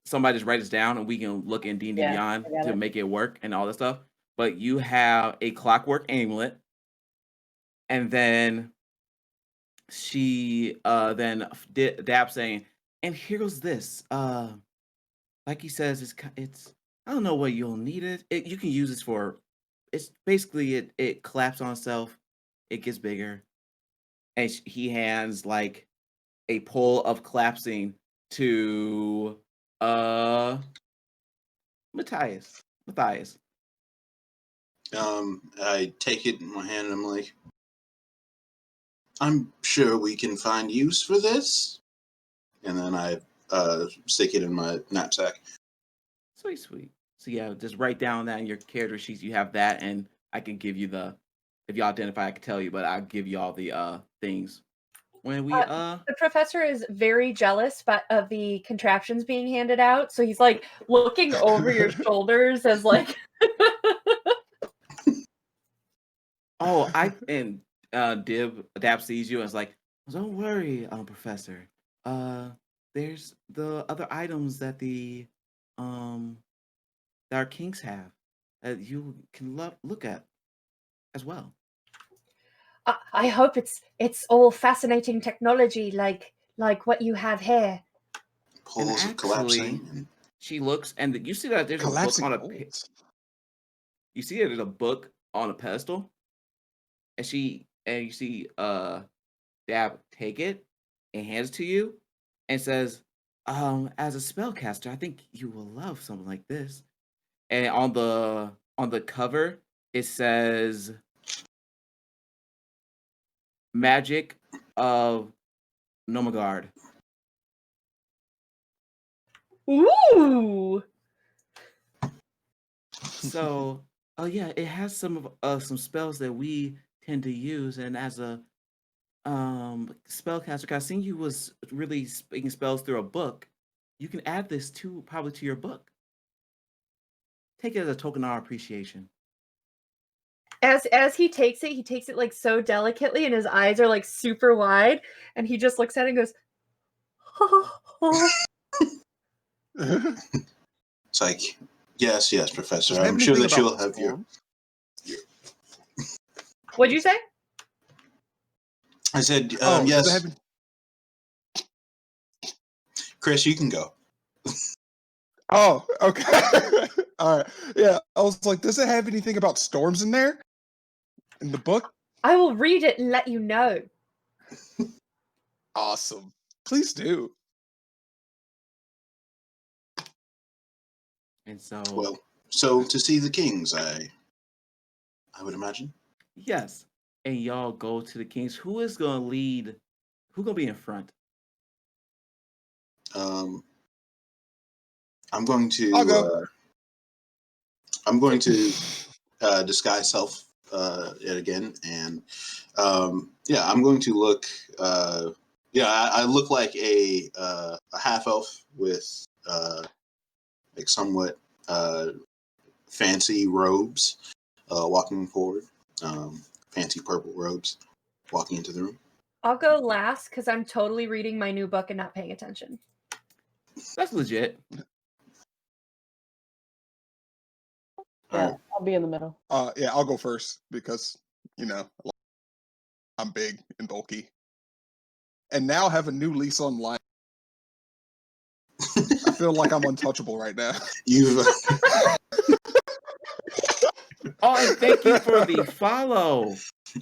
somebody just write this down, and we can look in D&D Yeah, Beyond I got to it. make it work and all that stuff. But you have a clockwork amulet, and then she Dab saying, and here's this. Like he says, it's I don't know what you'll need it. You can use this for. It's basically it collapses on itself. It gets bigger, and he hands like a pole of collapsing to Matthias. I take it in my hand and I'm like, I'm sure we can find use for this. And then I stick it in my knapsack. Sweet. So yeah, just write down that in your character sheets. You have that, and I can give you if you identify, I can tell you, but I'll give you all the things. When we The professor is very jealous of the contraptions being handed out, so he's like looking over your shoulders as like Dab sees you and is like, don't worry, Professor. There's the other items that that our kings have that you can look at as well. I hope it's all fascinating technology like what you have here. Poles of collapsing. She looks, and you see that there's Collapsing a book on you see that there's a book on a pedestal, and you see Dab take it and hands it to you and says, as a spellcaster, I think you will love something like this. And on the cover it says Magic of Gnomengarde. Ooh. So, oh yeah, it has some spells that we tend to use, and as a spellcaster, 'cause I seen you was really speaking spells through a book. You can add this probably to your book. Take it as a token of our appreciation. As he takes it like so delicately, and his eyes are like super wide, and he just looks at it and goes, It's like, yes, Professor. Does it have I'm sure anything that you'll about have your. What'd you say? I said, Does it yes. have Chris, you can go. Oh, okay. All right. Yeah, I was like, does it have anything about storms in there? In the book? I will read it and let you know. Awesome. Please do. And so, Well, so to see the kings, I would imagine. yes, and y'all go to the kings. Who is gonna lead? Who gonna be in front? I'm going to. I'll go. I'm going to disguise self yet again, and I'm going to look. I look like a half elf with like somewhat fancy robes, walking forward. Fancy purple robes, walking into the room. I'll go last because I'm totally reading my new book and not paying attention. That's legit. Yeah, I'll be in the middle. Yeah, I'll go first because, I'm big and bulky. And now have a new lease on life. I feel like I'm untouchable right now. You've Oh, and thank you for the follow,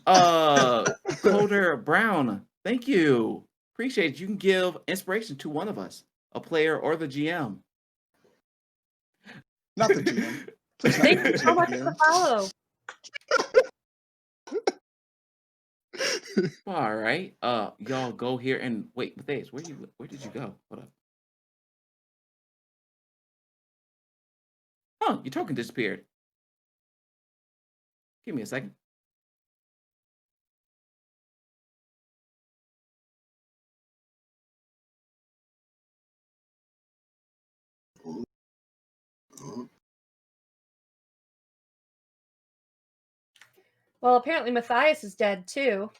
Coder Brown. Thank you. Appreciate it. You can give inspiration to one of us, a player or the GM. Not the GM. Please not Thank the you so much for GM. the follow. All right. Y'all go here and wait. Matthias, where did you go? Hold up. Oh, your token disappeared. Give me a second. Well, apparently Matthias is dead too.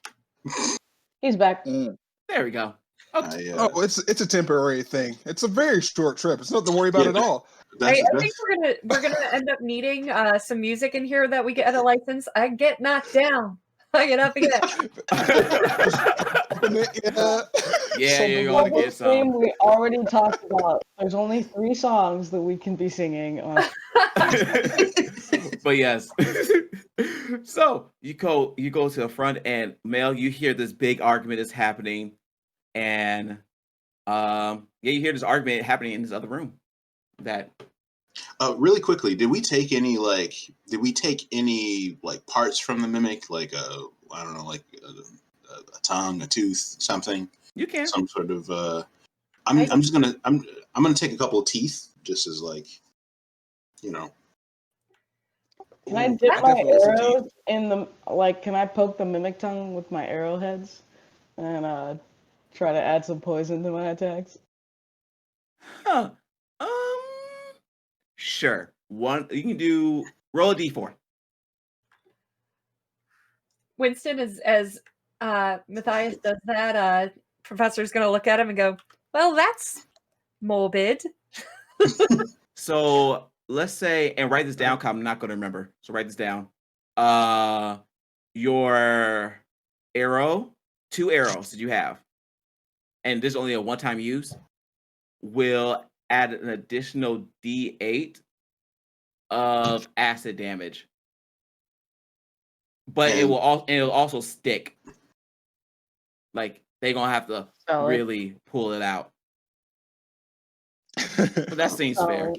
He's back. There we go. Okay. Oh, it's a temporary thing. It's a very short trip. It's nothing to worry about at all. I think we're gonna end up needing some music in here that we get a license. I get knocked down. I get up again. Yeah, So you're the gonna level get theme some. we already talked about. There's only 3 songs that we can be singing. But yes. So you go to the front, and Mel, you hear this big argument is happening, and you hear this argument happening in this other room. That really quickly, did we take any parts from the mimic, like I don't know, like a tongue, a tooth, something? You can. Some sort of. I'm gonna take a couple of teeth, just as Can I dip my arrows in the Can I poke the mimic tongue with my arrowheads and try to add some poison to my attacks? Huh. Sure. One you can do roll a d4. Winston, as Matthias does that, Professor's gonna look at him and go, "Well, that's morbid." So let's say, and write this down because I'm not going to remember. So write this down. Your arrow, 2 arrows that you have, and this is only a one-time use, will add an additional D8 of acid damage. But it'll also stick. Like they're gonna have to really pull it out. But that seems fair.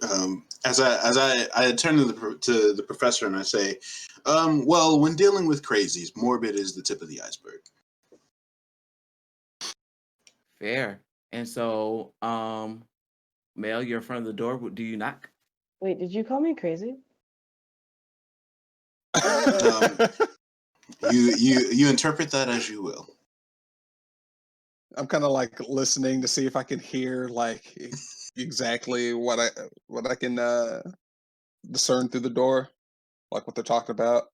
As I turn to the professor and I say, well, when dealing with crazies, morbid is the tip of the iceberg. Fair. And so Mel, you're in front of the door. Do you knock? Wait, did you call me crazy? You interpret that as you will. I'm kind of like listening to see if I can hear like exactly what I can discern through the door, like what they're talking about.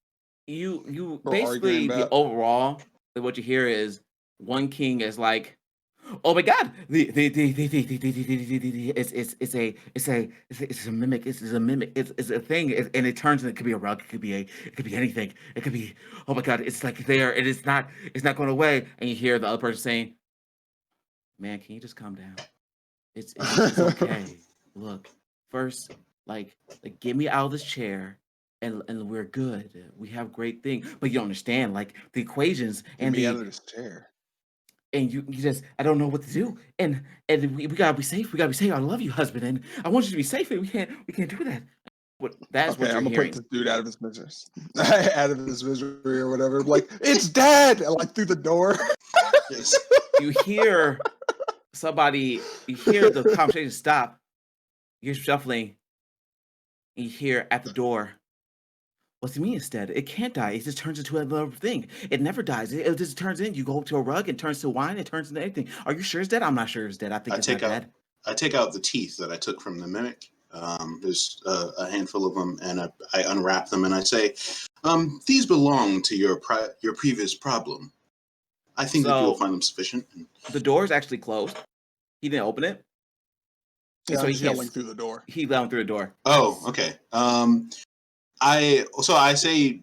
You Or basically arguing the about. overall what you hear is one king is like, oh my god, it's a mimic, it's a mimic, it's a thing, and it turns and it could be a rug, it could be anything, it could be, oh my god, it's like there, and it's not going away, and you hear the other person saying, man, can you just calm down? It's okay. Look, first, like get me out of this chair, and we're good. We have great things, but you don't understand, like the equations Get me out of this chair. and you just I don't know what to do, and we gotta be safe. We gotta be safe. I love you, husband, and I want you to be safe. And we can't do that. That's what Okay, you're I'm gonna hearing. put this dude out of his misery, out of his misery or whatever. Like it's dead, and, like through the door. Yes. You hear somebody. You hear the conversation stop. You hear shuffling. And you hear at the door. What's it mean instead? It can't die. It just turns into another thing. It never dies. It just turns in. You go to a rug, it turns to wine, it turns into anything. Are you sure it's dead? I'm not sure it's dead. I think it's not dead. I take out the teeth that I took from the mimic. There's a handful of them, and I unwrap them, and I say, these belong to your previous problem. I think that you will find them sufficient. The door is actually closed. He didn't open it. Yeah, so I'm he yelling through the door. He yelled through the door. Oh, okay. I say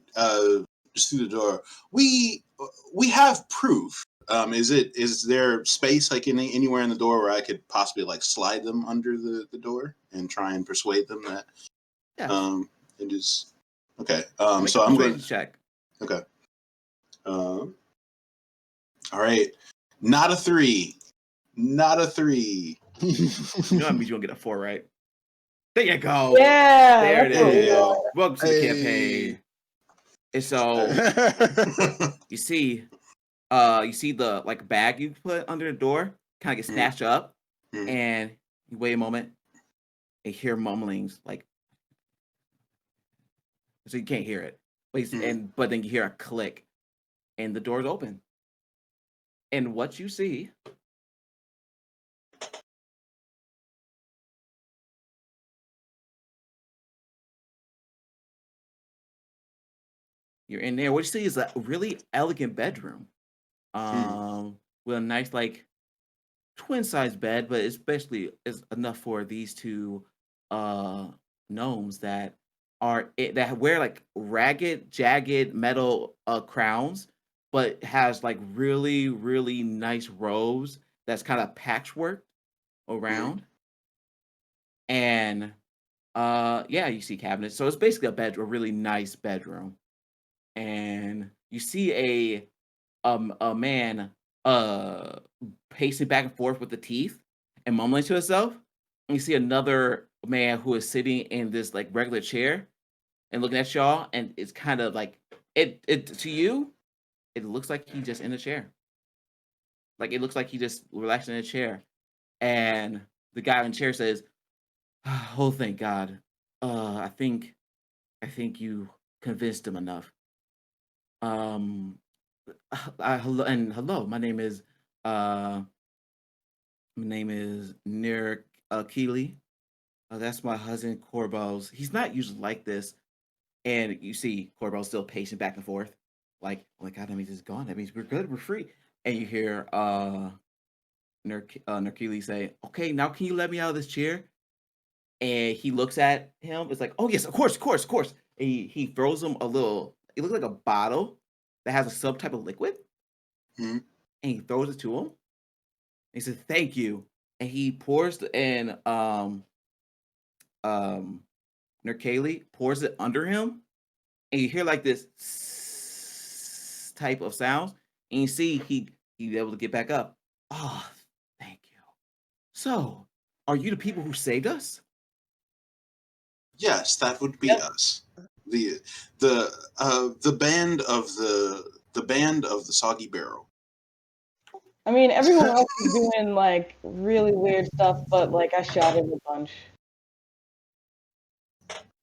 just through the door. We have proof. Is there space like anywhere in the door where I could possibly like slide them under the door and try and persuade them that it is okay. So I'm going to check. Okay. All right. Not a 3. Not a 3. You know that means you're gonna get a 4, right? There you go. Yeah. There it is. Yeah. Welcome to the campaign. And so you see the like bag you put under the door kind of get snatched up, and you wait a moment and hear mumblings like, so you can't hear it, but then you hear a click, and the door's open, and what you see. You're in there. What you see is a really elegant bedroom, with a nice like twin-size bed, but especially is enough for these two gnomes that wear like ragged, jagged metal crowns, but has like really, really nice robes that's kind of patchwork around, and you see cabinets. So it's basically a really nice bedroom. And you see a man pacing back and forth with the teeth and mumbling to himself. And you see another man who is sitting in this like regular chair and looking at y'all, and it's kind of like it to you, it looks like he's just in a chair. Like it looks like he just relaxed in a chair. And the guy in the chair says, "Oh, thank God. I think you convinced him enough. Hello. My name is Nir Keeley. That's my husband Corbels. He's not usually like this." And you see Corbel's still pacing back and forth, like, "Oh my God, that means it's gone. That means we're good. We're free." And you hear Nir Keeley say, "Okay, now can you let me out of this chair?" And he looks at him. It's like, "Oh yes, of course." And he throws him a little. It looks like a bottle that has a sub type of liquid, and he throws it to him. And he says, "Thank you." And he pours Nerkali pours it under him, and you hear like this type of sounds, and you see he's able to get back up. "Oh, thank you. So, are you the people who saved us?" Yes, that would be us. The band of the Soggy Barrel. I mean, everyone else is doing like really weird stuff, but like I shot it a bunch.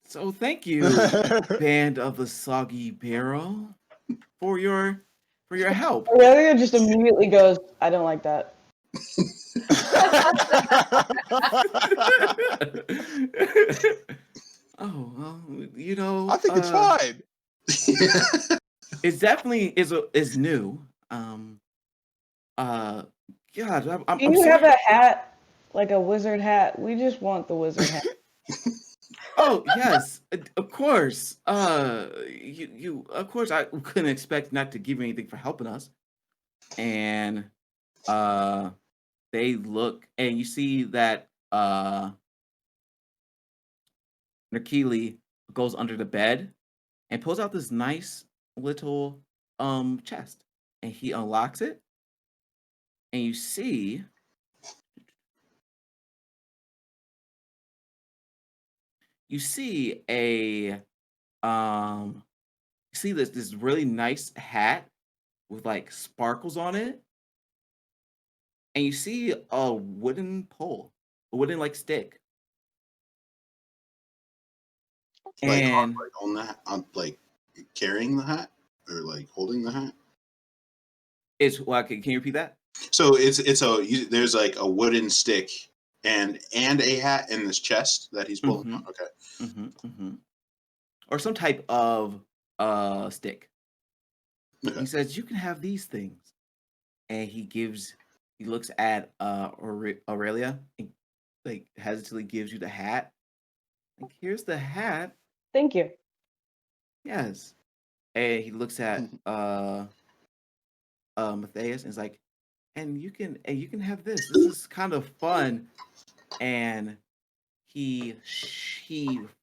So thank you, Band of the Soggy Barrel, for your help. Aurelia just immediately goes, I don't like that. Oh well, I think it's fine. It definitely is new. God, I'm Do you sorry. have a hat? Like a wizard hat? We just want the wizard hat. Oh yes, of course. You of course I couldn't expect not to give you anything for helping us. And they look and you see that Nakili goes under the bed and pulls out this nice little chest, and he unlocks it, and you see a you see this really nice hat with like sparkles on it, and you see a wooden pole, a wooden like stick, Like and on that, on like carrying the hat or like holding the hat. it's well, can you repeat that? So there's like a wooden stick and a hat in this chest that he's pulling. Mhm. Okay. Or some type of stick. Okay. He says, "You can have these things," and he looks at Aurelia and like hesitantly gives you the hat. Like, here's the hat. Thank you. Yes. And he looks at Matthias and is like, and you can have this. This is kind of fun. And he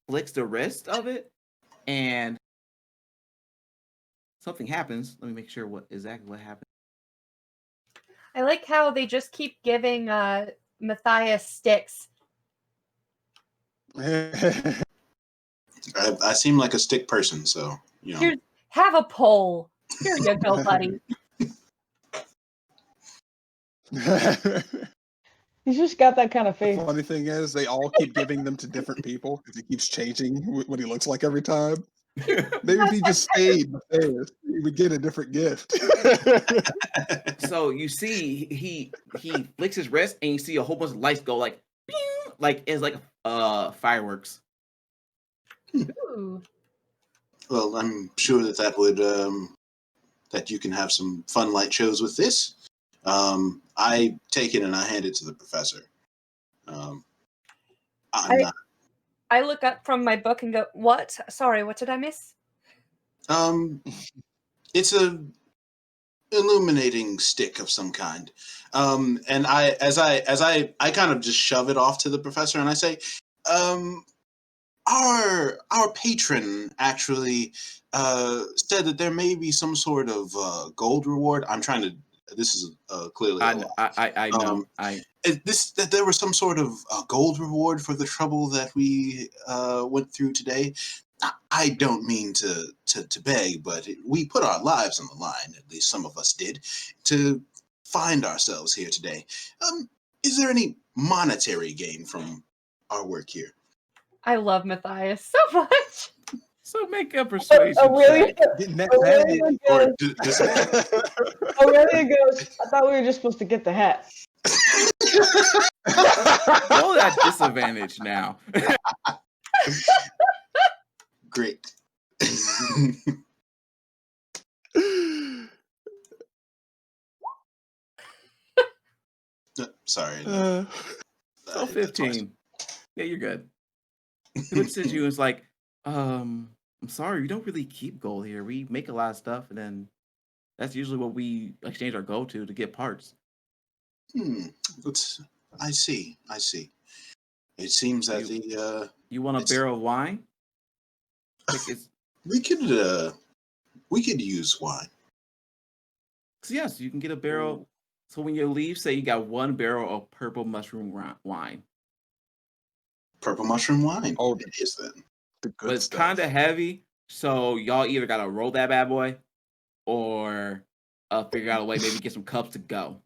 flicks the wrist of it, and something happens. Let me make sure what happened. I like how they just keep giving Matthias sticks. I seem like a stick person, so you know. Here, have a pole. Here you go, buddy. He's just got that kind of The face. funny thing is, they all keep giving them to different people because he keeps changing what he looks like every time. Maybe if he just stayed, he would get a different gift. So you see, he flicks his wrist, and you see a whole bunch of lights go like, "Pew!" Like it's like fireworks. Ooh. Well, I'm sure that would that you can have some fun light shows with this. I take it and I hand it to the professor. I look up from my book and go, "What? Sorry, what did I miss?" It's a illuminating stick of some kind. And I kind of just shove it off to the professor and I say, our patron actually said that there may be some sort of gold reward. I'm trying to. This is clearly. I know. That there was some sort of gold reward for the trouble that we went through today. I don't mean to beg, but we put our lives on the line. At least some of us did, to find ourselves here today. Is there any monetary gain from our work here? I love Matthias so much. So make a persuasion Aurelia, check. Aurelia goes, I thought we were just supposed to get the hat. Roll at disadvantage now. Great. Sorry. So 15. Yeah, you're good. He looks at you and is like, I'm sorry, we don't really keep gold here. We make a lot of stuff, and then that's usually what we exchange our gold to get parts. I see. It seems that you want a barrel of wine? We could use wine. So yes, you can get a barrel. So when you leave, say you got one barrel of purple mushroom wine. Purple mushroom wine. Oh, it is then. But it's kind of heavy, so y'all either gotta roll that bad boy, or figure out a way, maybe get some cups to go.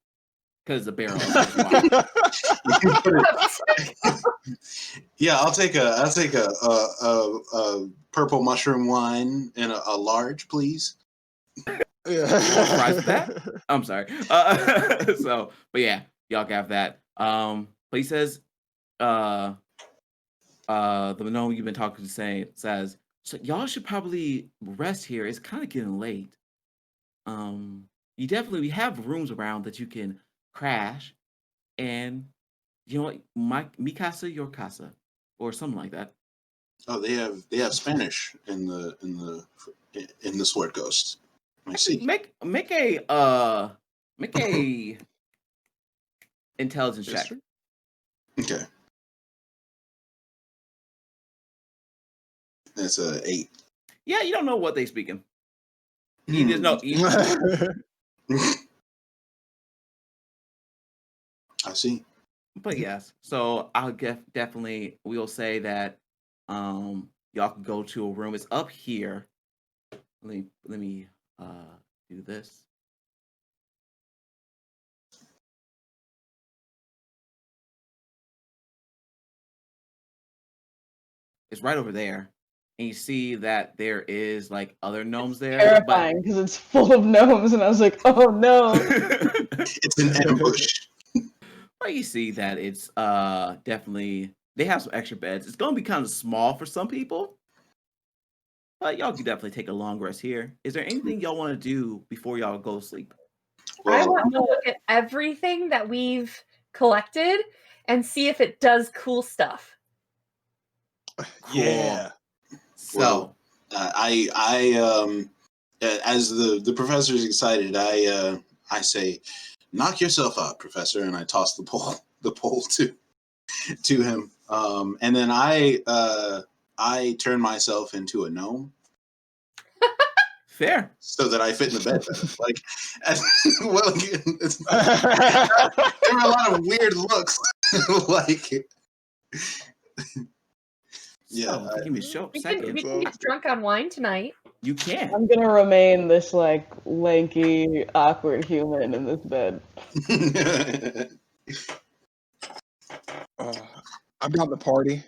because the barrel. Yeah, I'll take a purple mushroom wine and a large, please. Surprised with that? I'm sorry. But yeah, y'all can have that. But he says, the gnome you've been talking to says, so y'all should probably rest here. It's kind of getting late. We have rooms around that you can crash, and you know what, mi casa, your casa, or something like that. Oh, they have Spanish in the Sword Coast. I see. Make a intelligence check. History? Okay. That's a 8. Yeah, you don't know what they speaking. You just know. I see. But yes, so I'll definitely we'll say that y'all can go to a room. It's up here. Let me do this. It's right over there. And you see that there is like other gnomes there. Terrifying because it's full of gnomes, and I was like, oh no. It's an ambush. But you see that it's definitely they have some extra beds. It's gonna be kind of small for some people. But y'all can definitely take a long rest here. Is there anything y'all want to do before y'all go to sleep? I Well, want to look at everything that we've collected and see if it does cool stuff. Yeah. So as the professor's excited, I say, knock yourself out, Professor, and I toss the pole to him. And then I turn myself into a gnome. fair. So that I fit in the bed better. Like, well, there were a lot of weird looks. Like, yeah. So, give me a short We second. can get drunk on wine tonight. You can. I'm gonna remain this like lanky, awkward human in this bed. I'm down the party.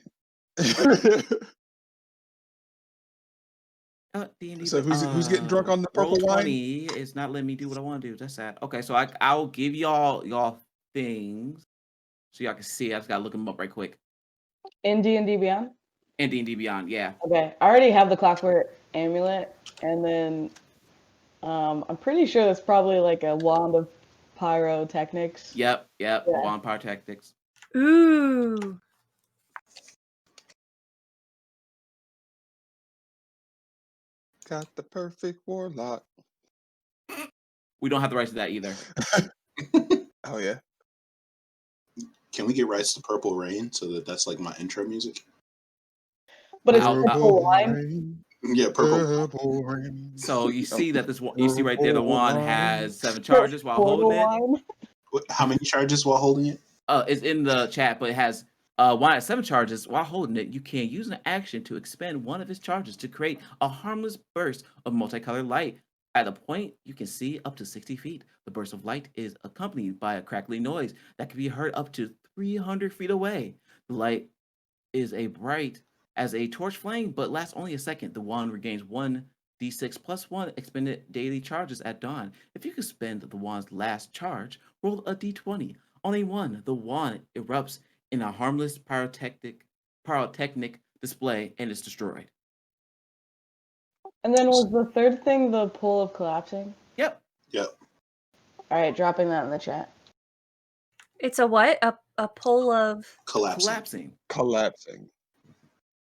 D&D, So who's getting drunk on the purple roll wine? 20 is not letting me do what I want to do. That's sad. Okay, so I'll give y'all things so y'all can see. I just gotta look them up right quick. In D&D Beyond? And D&D Beyond, yeah. Okay, I already have the clockwork amulet, and then I'm pretty sure that's probably like a wand of pyrotechnics. Yep. Yeah. Wand Pyrotechnics. Ooh. Got the perfect warlock. We don't have the rights to that either. Oh yeah. Can we get rights to Purple Rain so that's like my intro music? But it's I'll- purple wine. Yeah, purple. Purple rain. So you see that you see right there, the wand has 7 charges while Purple holding it. wine. How many charges while holding it? It's in the chat, but it has wand at 7 charges. While holding it, you can use an action to expend one of its charges to create a harmless burst of multicolored light. At a point you can see up to 60 feet. The burst of light is accompanied by a crackling noise that can be heard up to 300 feet away. The light is as bright as a torch flame, but lasts only a second. The wand regains 1d6 plus 1 expended daily charges at dawn. If you can spend the wand's last charge, roll a d20. On a 1, the wand erupts in a harmless pyrotechnic display and is destroyed. And then was the third thing the pull of collapsing? Yep. Yep. All right, dropping that in the chat. It's a what? A pull of Collapsing. Collapsing.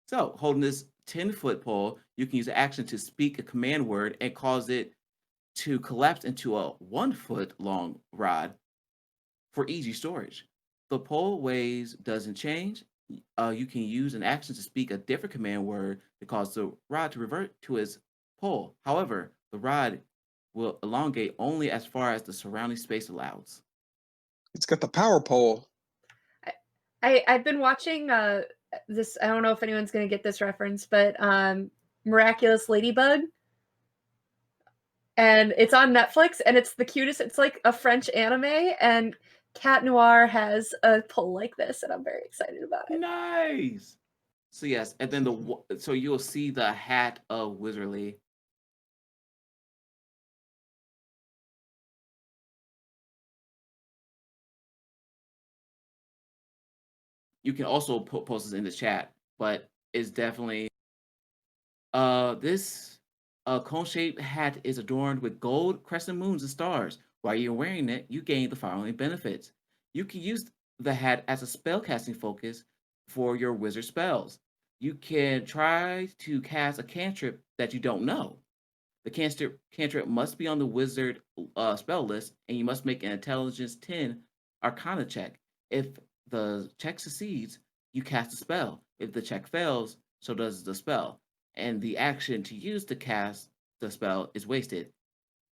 So, holding this 10-foot pole, you can use an action to speak a command word and cause it to collapse into a 1-foot long rod for easy storage. The pole weighs doesn't change. You can use an action to speak a different command word to cause the rod to revert to its pole. However, the rod will elongate only as far as the surrounding space allows. It's got the power pole. I've been watching this. I don't know if anyone's gonna get this reference, but Miraculous Ladybug, and it's on Netflix, and it's the cutest. It's like a French anime, and Cat Noir has a pull like this, and I'm very excited about it. Nice. So yes, and then so you'll see the hat of Wizardly. You can also post this in the chat, but it's definitely this cone-shaped hat is adorned with gold crescent moons and stars. While you're wearing it, you gain the following benefits. You can use the hat as a spellcasting focus for your wizard spells. You can try to cast a cantrip that you don't know. The cantrip must be on the wizard spell list, and you must make an intelligence 10 arcana check. If the check succeeds, you cast a spell. If the check fails, so does the spell, and the action to use to cast the spell is wasted.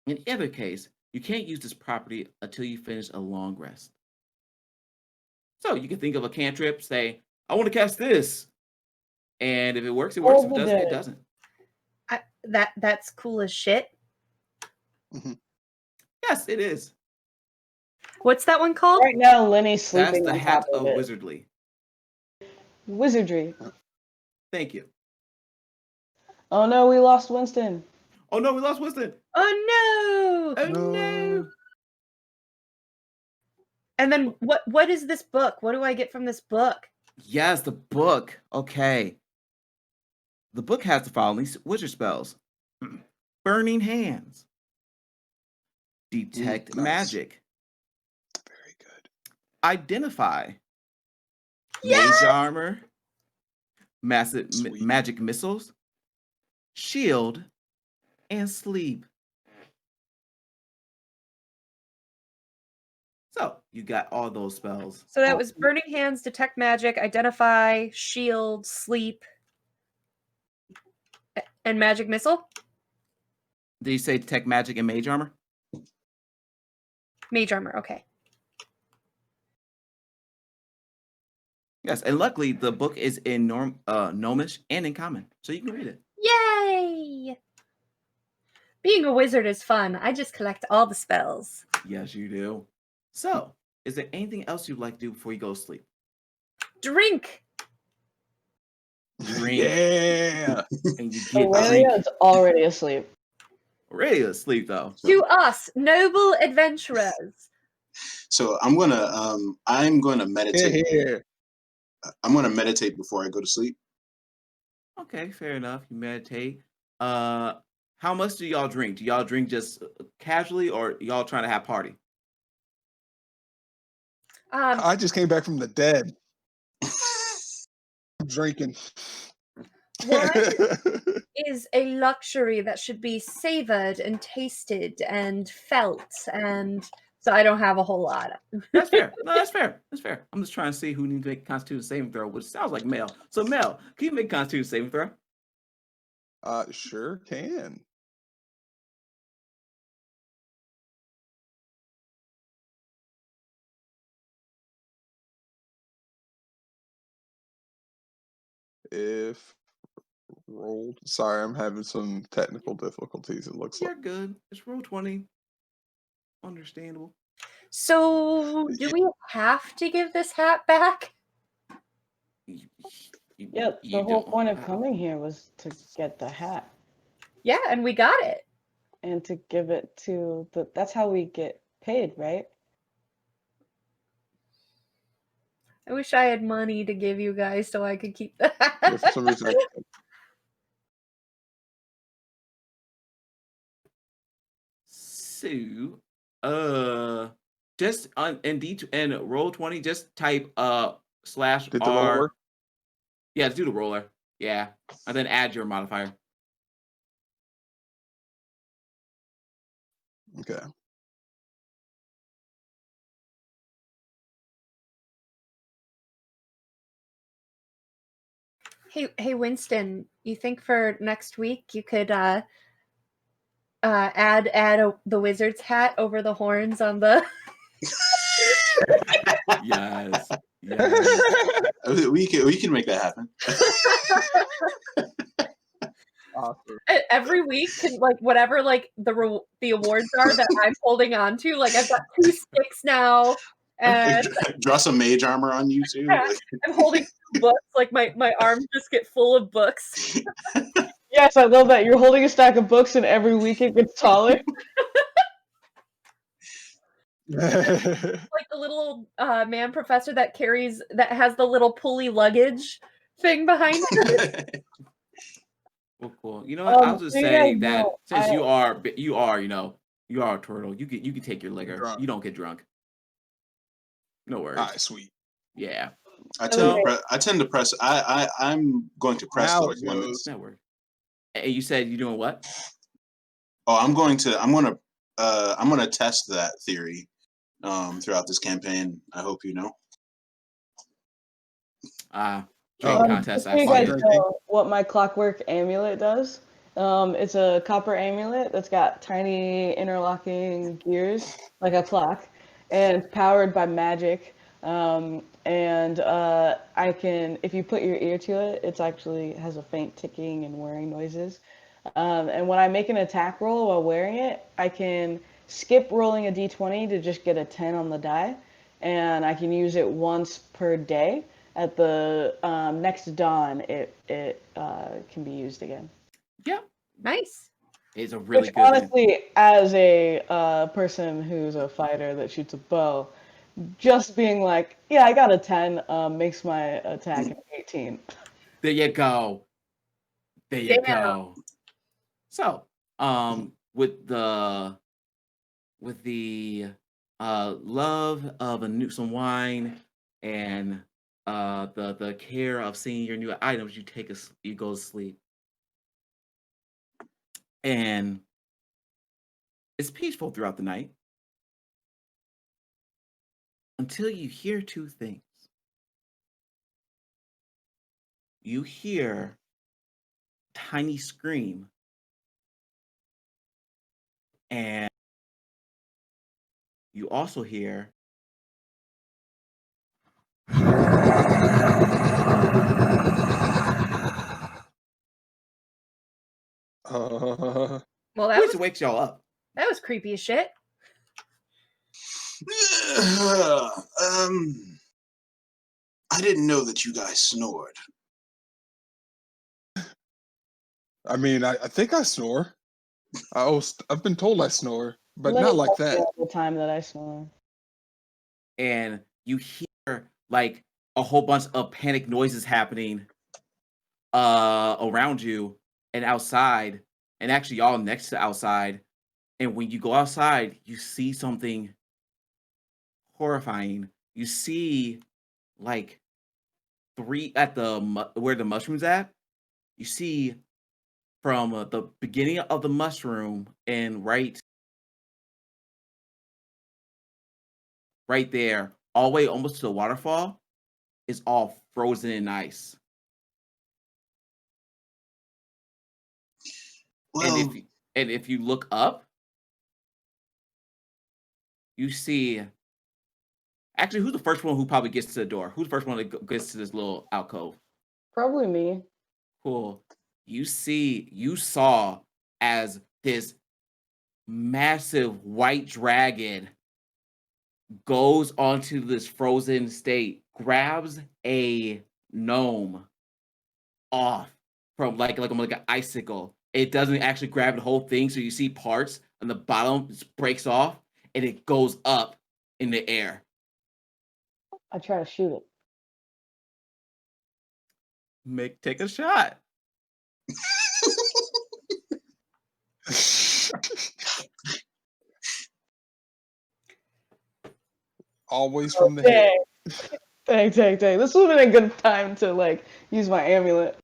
In either case, you can't use this property until you finish a long rest. So you can think of a cantrip, say, I want to cast this. And if it works, it works. If it doesn't, it doesn't. That's cool as shit. Mm-hmm. Yes, it is. What's that one called? Right now, Lenny's That's sleeping the on hat top of of it. Wizardly. Wizardry. Thank you. Oh no, we lost Winston. Oh no, we lost Winston. Oh no! Oh no. And then what is this book? What do I get from this book? Yes, the book. Okay. The book has the following wizard spells. Burning Hands. Detect nice. Magic. Very good. Identify. Yes! Mage Armor. Massive Sweet. Magic Missiles. Shield. And Sleep. So, you got all those spells. So that was Burning Hands, Detect Magic, Identify, Shield, Sleep, and Magic Missile? Did you say Detect Magic and Mage Armor? Mage Armor, okay. Yes, and luckily the book is in Gnomish and in Common, so you can read it. Yay! Being a wizard is fun. I just collect all the spells. Yes, you do. So, is there anything else you'd like to do before you go to sleep? Drink! Drink. Yeah. And you get Aurelia's already asleep. ready to sleep though. To us, noble adventurers. So I'm gonna meditate. Here. I'm gonna meditate before I go to sleep. Okay, fair enough. You meditate. How much do y'all drink? Do y'all drink just casually, or y'all trying to have party? I just came back from the dead. I'm drinking. Wine is a luxury that should be savored and tasted and felt, and so I don't have a whole lot. That's fair. No, that's fair. That's fair. I'm just trying to see who needs to make a Constitution saving throw, which sounds like Mel. So Mel, can you make a Constitution saving throw? Sure can. If rolled, sorry, I'm having some technical difficulties. It looks You're like. good. It's roll 20. Understandable. So, do we have to give this hat back? Yep, the whole point of coming here was to get the hat Yeah, and we got it. and to give it to the. That's how we get paid, right? I wish I had money to give you guys so I could keep the Yeah, hat. for some reason, So, just on in roll 20, just type slash did the R. roller? Yeah, do the roller. Yeah, and then add your modifier. Okay. Hey, Winston, you think for next week you could add the wizard's hat over the horns on the Yes. Yes. We can make that happen. Awesome. every week, like whatever like the awards are that I'm holding on to. Like I've got 2 sticks now. And Draw some mage armor on you too. Yeah. Like, I'm holding books, like my arms just get full of books. Yes, I love that. You're holding a stack of books, and every week it gets taller. Like the little man professor that has the little pulley luggage thing behind him. Well, cool. You know what? I'll just so you say guys that know, since you are a turtle, you can take your liquor. Drunk. You don't get drunk. No worries. All right, sweet. Yeah. I tend to press. I'm going to press Now those it goes. limits. That works. And you said you're doing what? Oh, I'm gonna test that theory throughout this campaign. I hope you know. Drinking contest. Just so I you see guys it. know what my clockwork amulet does. It's a copper amulet that's got tiny interlocking gears, like a clock, and it's powered by magic. I can, if you put your ear to it, it's actually has a faint ticking and whirring noises. And when I make an attack roll while wearing it, I can skip rolling a d20 to just get a 10 on the die, and I can use it once per day. At the next dawn, it can be used again. Yeah. Nice. It's a really Which good thing. honestly, as a person who's a fighter that shoots a bow, just being like, yeah, I got a 10 makes my attack an 18. There you go. There you Damn. go. So, with the love of some wine and the care of seeing your new items, you go to sleep, and it's peaceful throughout the night until you hear two things. You hear tiny scream, and you also hear Well, which wakes y'all up. that was creepy as shit. I didn't know that you guys snored. I mean, I think I snore. I've been told I snore, but Lenny not like tells me that. all the time that I snore. And you hear like a whole bunch of panic noises happening around you and outside, and actually all next to outside. And when you go outside, you see something horrifying. You see like three at where the mushroom's at. You see from the beginning of the mushroom and right there, all the way almost to the waterfall, is all frozen in ice. Well, And if you look up, you see. Actually, who's the first one who probably gets to the door? Who's the first one that gets to this little alcove? Probably me. Cool. You saw as this massive white dragon goes onto this frozen state, grabs a gnome off from like an icicle. It doesn't actually grab the whole thing, so you see parts and the bottom just breaks off and it goes up in the air. I try to shoot it. Take a shot. Always from the head. Dang. This would have been a good time to like use my amulet.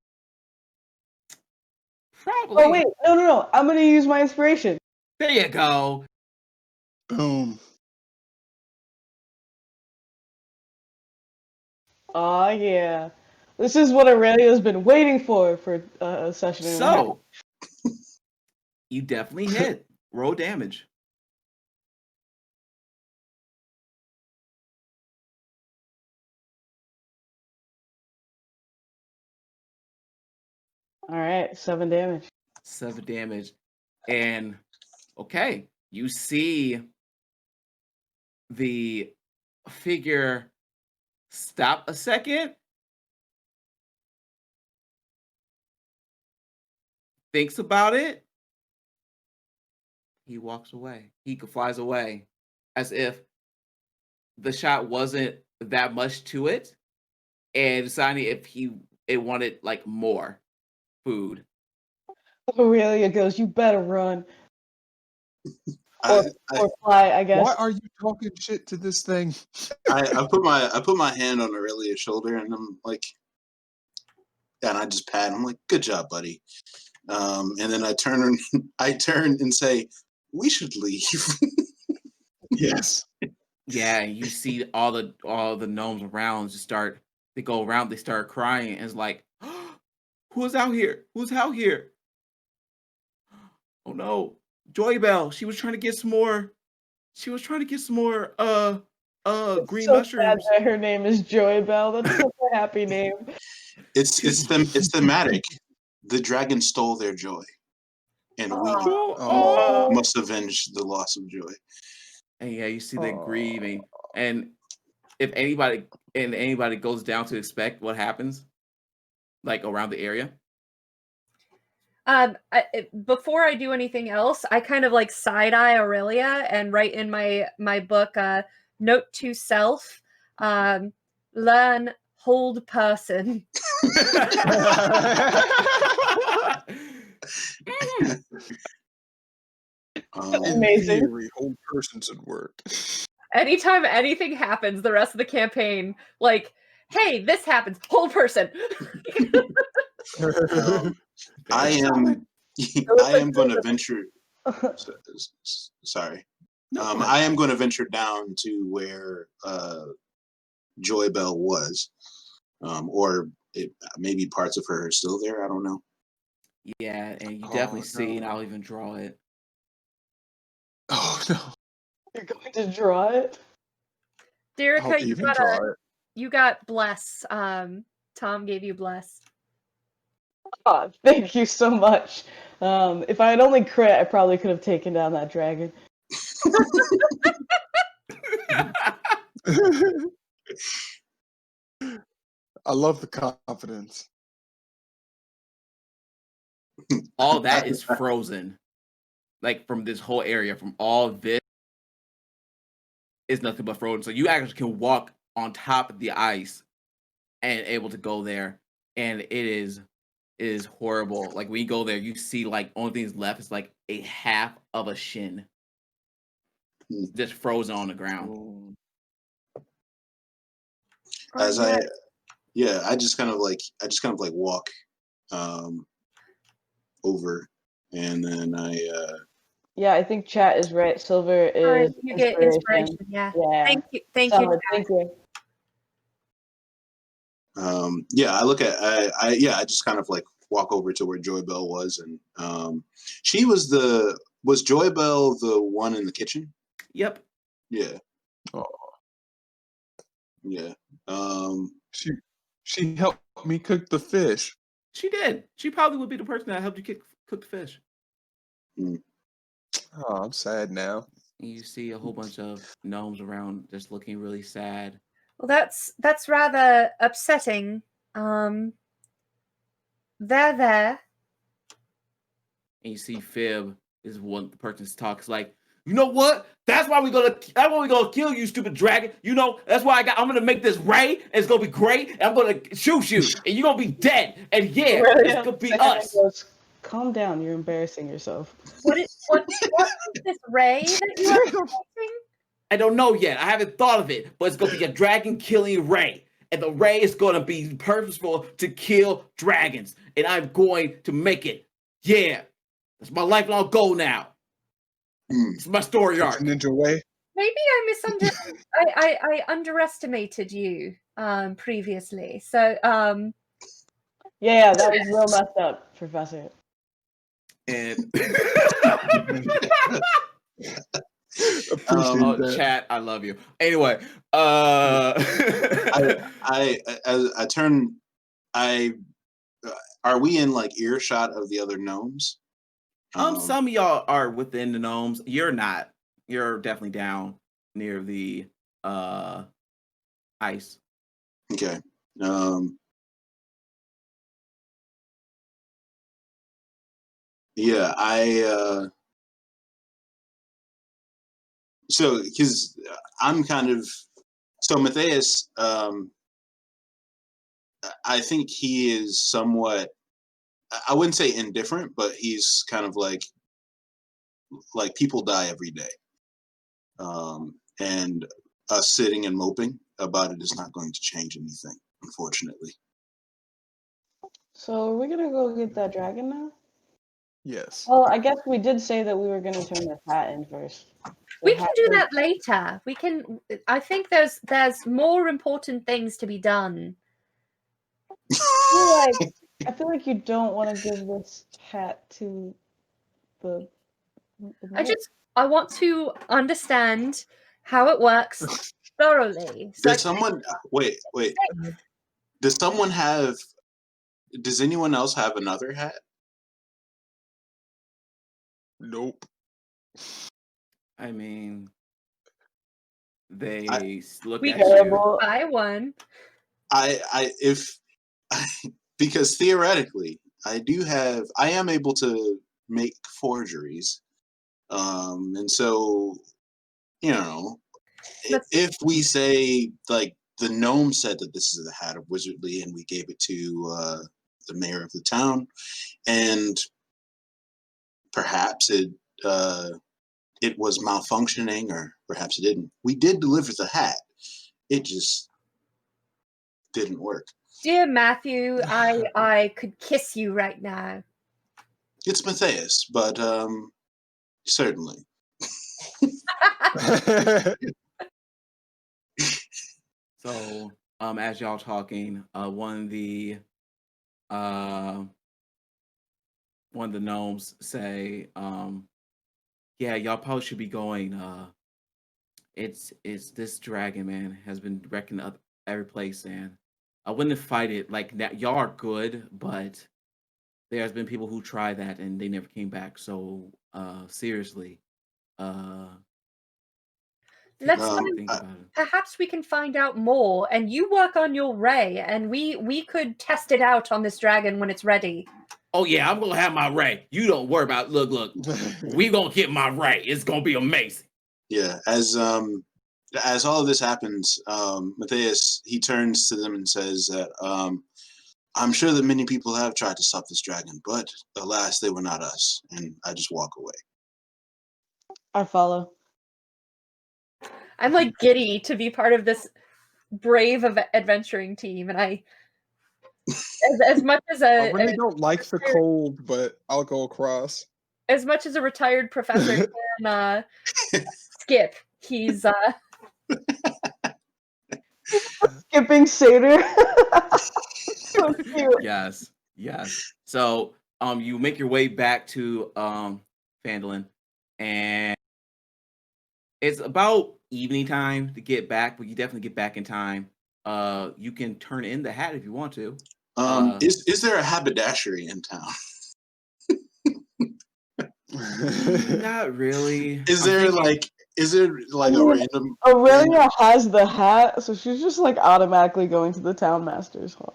Probably. Oh wait, no. I'm gonna use my inspiration. There you go. Boom. Oh yeah. This is what Aurelia's been waiting for a session and a half. So, you definitely hit. Roll damage. All right, 7 damage. 7 damage. And, okay, you see the figure stop a second, thinks about it. He walks away. He flies away as if the shot wasn't that much to it, and deciding if it wanted like more food. Aurelia goes, "You better run I, or fly." I guess. Why are you talking shit to this thing? I put my hand on Aurelia's shoulder and I'm like, and I just pat him. I'm like, good job, buddy. And then I turn and say, we should leave. Yes. Yeah, and you see all the gnomes around they go around, they start crying, and it's like, who's out here? Who's out here? Oh no, Joy Bell. She was trying to get some more. She was trying to get some more green So sad mushrooms. that her name is Joy Bell. That's such a happy name. It's thematic. The dragon stole their joy, and we Oh. must avenge the loss of joy. And yeah, you see them grieving. And if anybody goes down to expect what happens, like around the area. Before I do anything else, I kind of like side eye Aurelia and write in my book, note to self, learn hold person. Amazing. Theory, whole persons at work. Anytime anything happens the rest of the campaign, like, hey, this happens, hold person. I am going to venture. Sorry. I am going to venture down to where Joy Bell was, or maybe parts of her are still there. I don't know. Yeah, and you definitely see, and I'll even draw it. Oh no! You're going to draw it? Derica, you got bless. Tom gave you bless. Oh, thank you so much. If I had only crit, I probably could have taken down that dragon. I love the confidence. All that is frozen. Like from this whole area, from all this is nothing but frozen. So you actually can walk on top of the ice and able to go there. And it is horrible. Like when you go there, you see like only things left is like a half of a shin. Just frozen on the ground. As I just kind of like walk over, and then Yeah, I think chat is right. Silver is you get inspiration. Yeah. Thank you. Solid. Thank you. I look at I just kind of like walk over to where Joy Bell was, and she was Joy Bell the one in the kitchen? Yep. Yeah. Oh. Yeah. She helped me cook the fish. She did. She probably would be the person that helped you cook the fish. Oh, I'm sad now. And you see a whole bunch of gnomes around just looking really sad. Well, that's rather upsetting. They're there. And you see Fib is one the person's talks like, you know what? That's why we're gonna kill you, stupid dragon. You know, that's why I'm gonna make this ray, and it's gonna be great, and I'm gonna shoot you, and you're gonna be dead. And yeah, it's gonna be us. Calm down, you're embarrassing yourself. What is this ray that you are expecting? I don't know yet. I haven't thought of it, but it's gonna be a dragon killing ray. And the ray is gonna be purposeful to kill dragons. And I'm going to make it. Yeah. That's my lifelong goal now. It's my story arc. Ninja way. Maybe I underestimated you previously. So yeah, that was real messed up, Professor. And Appreciate that. chat, I love you. Anyway, I turn. Are we in like earshot of the other gnomes? Some of y'all are within the gnomes. You're not. You're definitely down near the ice. Okay. Yeah, so because I'm kind of so Matthias, I think he is somewhat, I wouldn't say indifferent, but he's kind of like people die every day, and us sitting and moping about it is not going to change anything, unfortunately. So are we gonna go get that dragon now? Yes. Well, I guess we did say that we were gonna turn the hat in first. The We can hat do was- that later. We can. I think there's more important things to be done. I feel like you don't want to give this hat to the. I want to understand how it works thoroughly. So Does someone wait? Does someone have? Does anyone else have another hat? Nope. I mean, they look we at can you. Terrible. buy one. If because theoretically I am able to make forgeries, and so if we say like the gnome said that this is the hat of Wizardly and we gave it to the mayor of the town, and perhaps it was malfunctioning, or perhaps it didn't. We did deliver the hat. It just didn't work. Dear Matthew, I could kiss you right now. It's Matthias, but certainly. So, as y'all talking, one of the gnomes say, yeah, y'all probably should be going. It's this dragon, man, has been wrecking up every place, and I wouldn't fight it like that. Y'all are good, but there's been people who tried that and they never came back. So, seriously, Let's think about it. perhaps we can find out more, and you work on your ray, and we could test it out on this dragon when it's ready. Oh yeah, I'm gonna have my ray. You don't worry about. Look, we gonna get my ray. It's gonna be amazing. Yeah, as all of this happens, Matthias, he turns to them and says that I'm sure that many people have tried to stop this dragon, but alas, they were not us. And I just walk away. I follow. I'm like giddy to be part of this brave adventuring team, and I, as much as I really don't like the cold, but I'll go across. As much as a retired professor can skip, he's skipping Seder. So cute. Yes. So, you make your way back to Phandalin, and it's about evening time to get back, but you definitely get back in time. You can turn in the hat if you want to. Is there a haberdashery in town? Not really. Is there like a random? Aurelia has the hat, so she's just like automatically going to the town master's hall.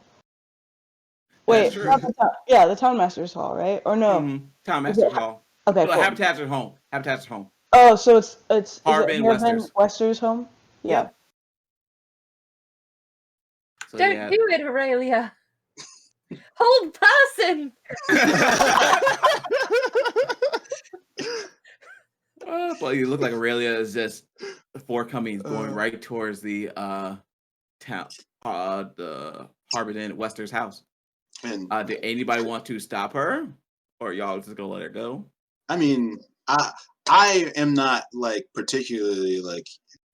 Wait, not the the town master's hall, right? Or no? Mm-hmm. Town master's hall. Okay, no, cool. Habitat's at home. Habitat's at home. Oh, so it's Harbin Wester's home? Yeah. Yep. So, don't do it, Aurelia. Hold person. Well, you look like Aurelia is just forthcoming, going right towards the town, the Harbin Inn Wester's house. And did anybody want to stop her, or y'all just gonna let her go? I mean, I am not like particularly like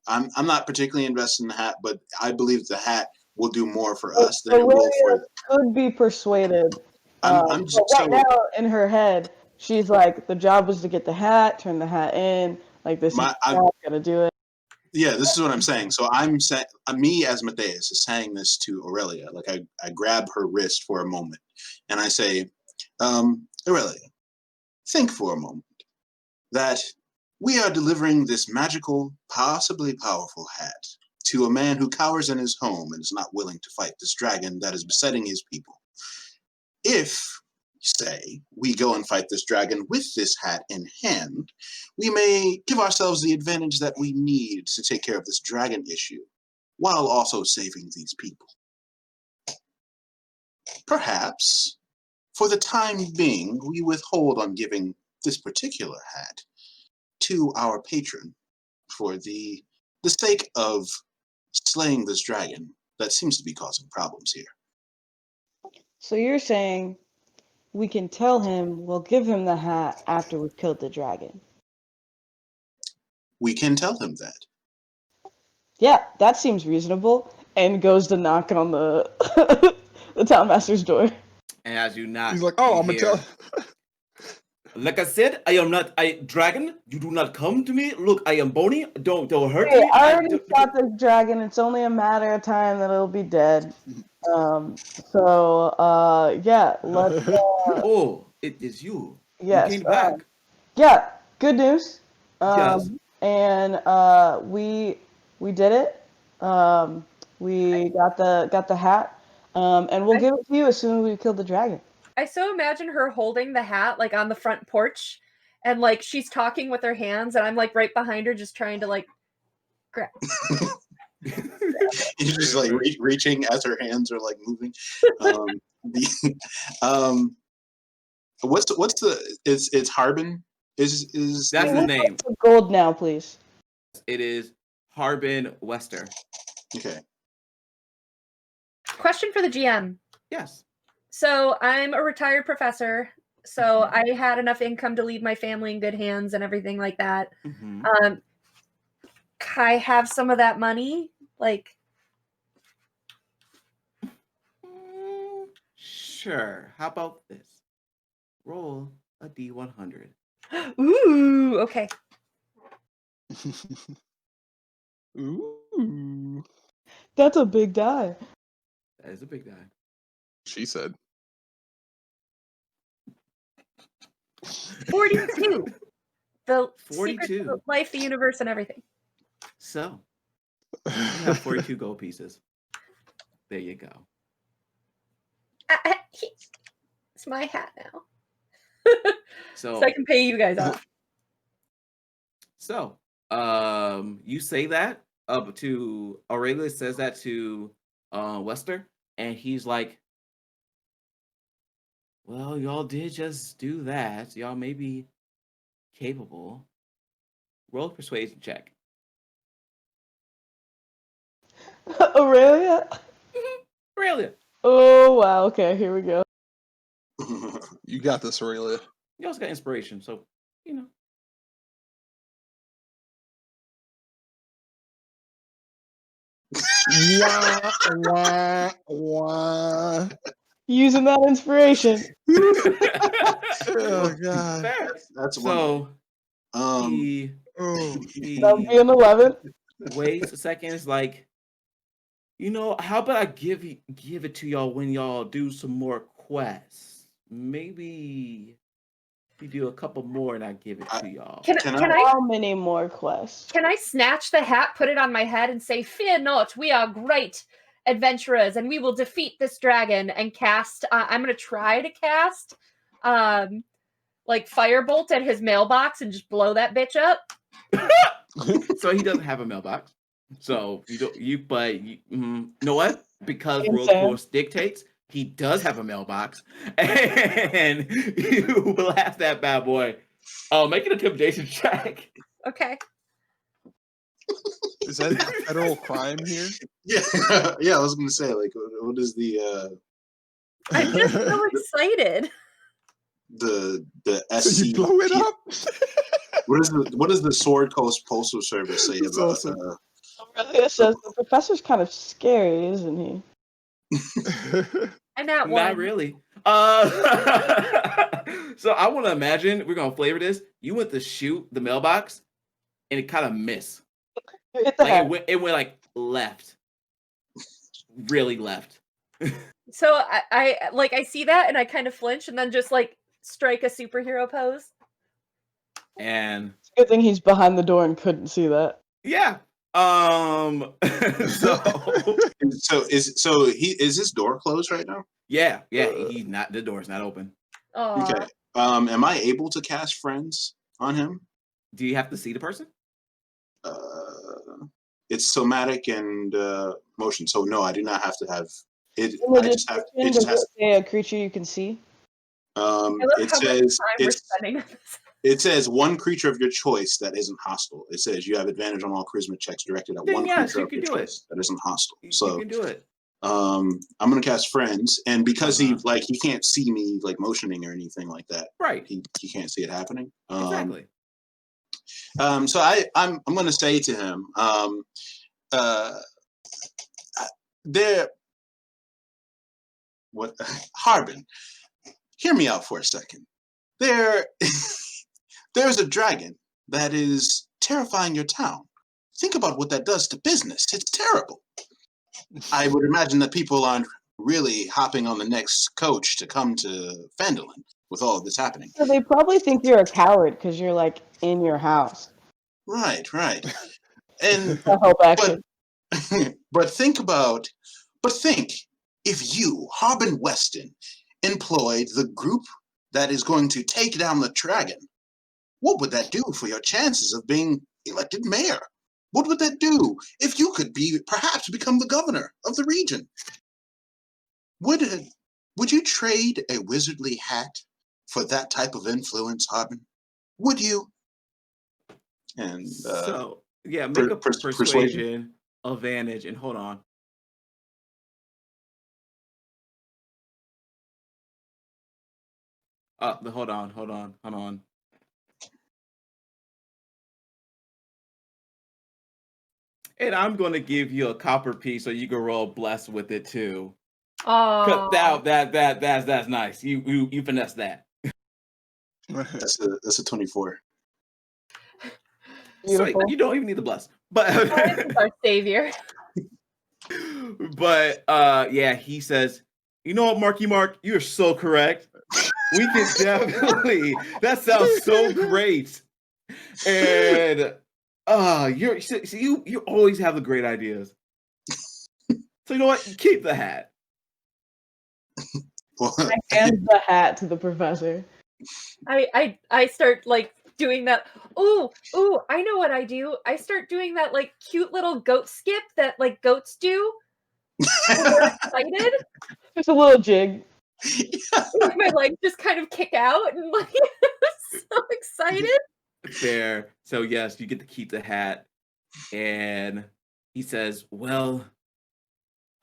I'm not particularly invested in the hat, but I believe the hat will do more for us than it will for. Could be persuaded. I'm just right now in her head, she's like, the job was to get the hat, turn the hat in. Like this, I'm gonna do it. Yeah, this is what I'm saying. So I'm saying, me as Matthias is saying this to Aurelia. Like I grab her wrist for a moment, and I say, Aurelia, think for a moment that we are delivering this magical, possibly powerful hat to a man who cowers in his home and is not willing to fight this dragon that is besetting his people. If, say, we go and fight this dragon with this hat in hand, we may give ourselves the advantage that we need to take care of this dragon issue, while also saving these people. Perhaps, for the time being, we withhold on giving this particular hat to our patron for the sake of slaying this dragon that seems to be causing problems here. So you're saying we can tell him we'll give him the hat after we've killed the dragon? We can tell him that. Yeah, that seems reasonable. And goes to knock on the the town master's door. And as you knock, He's like, oh, I'm you gonna hear, tell. Like I said, I am not a dragon. You do not come to me. Look, I am bony. Don't hurt Hey, me. I already shot this dragon. It's only a matter of time that it'll be dead. Yeah, let's. Oh, it is you. Yes. You came back. Yeah, good news. Yes. And we did it. We got the hat. And we'll give it to you as soon as we kill the dragon. I so imagine her holding the hat like on the front porch, and like she's talking with her hands, and I'm like right behind her, just trying to like grab. He's just like reaching as her hands are like moving. What's the it's Harbin is That's the name. Gold now, please. It is Harbin Wester. Okay. Question for the GM. Yes. So I'm a retired professor, so I had enough income to leave my family in good hands and everything like that. Mm-hmm. Can I have some of that money? Like, Sure. How about this? Roll a D100. ooh, okay. Ooh. That's a big die. That is a big die. She said. 42. The 42. secrets of life, the universe, and everything. So, you have 42 gold pieces. There you go. It's my hat now. So, So I can pay you guys off. So, you say that to Aurelius says that to Wester, and he's like, "Well, y'all did just do that. Y'all may be capable. Roll a persuasion check." Aurelia? Aurelia, Oh, wow. Okay, here we go. You got this, Aurelia. you also got inspiration, so you know. Wah, wah, wah. Using that inspiration. Oh, God. Fair. That's one. So he Oh. That'll be an 11. waits a second. It's like, how about I give it to y'all when y'all do some more quests? Maybe you do a couple more and I give it to y'all. Can I How many more quests? Can I snatch the hat, put it on my head, and say, "Fear not, we are great adventurers, and we will defeat this dragon," and cast? I'm gonna try to cast, like firebolt at his mailbox and just blow that bitch up. So he doesn't have a mailbox. So you know what? Because World Insane. Force dictates, he does have a mailbox, and you blast that bad boy. Make an intimidation check. Okay. Is that a federal crime here? Yeah, yeah. I was gonna say, like, what is the I'm just so excited. the So SC? you blow it up? What does the Sword Coast Postal Service say That's about? awesome. Aurelia says the professor's kind of scary, isn't he? I'm at one. Not really. So I want to imagine we're gonna flavor this. You went to shoot the mailbox, and it kind of missed. You hit the Like head. it went like left, really left. So I see that and I kind of flinch and then just like strike a superhero pose. And Good thing he's behind the door and couldn't see that. yeah, Is his door closed right now? Yeah, he's not. The door's not open. Okay. Am I able to cast friends on him? Do you have to see the person? It's somatic and motion, so no, I do not have to have it. Does I just have. It just has. say a creature you can see? It says it says one creature of your choice that isn't hostile. It says you have advantage on all charisma checks directed at one creature of your choice that isn't hostile. So you can do it. I'm gonna cast friends, and because he can't see me like motioning or anything like that. Right. He can't see it happening. Exactly. So I'm gonna say to him, Harbin, hear me out for a second. There's a dragon that is terrifying your town. Think about what that does to business. It's terrible. I would imagine that people aren't really hopping on the next coach to come to Phandalin with all of this happening. So they probably think you're a coward because you're like in your house. Right. And but think if you, Harbin Weston, employed the group that is going to take down the dragon, what would that do for your chances of being elected mayor? What would that do if you could perhaps become the governor of the region? Would you trade a wizardly hat for that type of influence, Harbin? Would you? And make a persuasion advantage, and hold on. Hold on. And I'm gonna give you a copper piece so you can roll blessed with it too. Oh, that's nice. You finesse that. That's a 24. So you don't even need the bless. But our savior. But he says, you know what, Marky Mark, you're so correct. We can definitely. That sounds so great. And you always have the great ideas. So you know what? Keep the hat. I hand the hat to the professor. I start like doing that. Ooh, I know what I do. I start doing that like cute little goat skip that like goats do. When they're excited. Just a little jig. My legs just kind of kick out and like so excited. Fair. So yes, you get to keep the hat. And he says, well,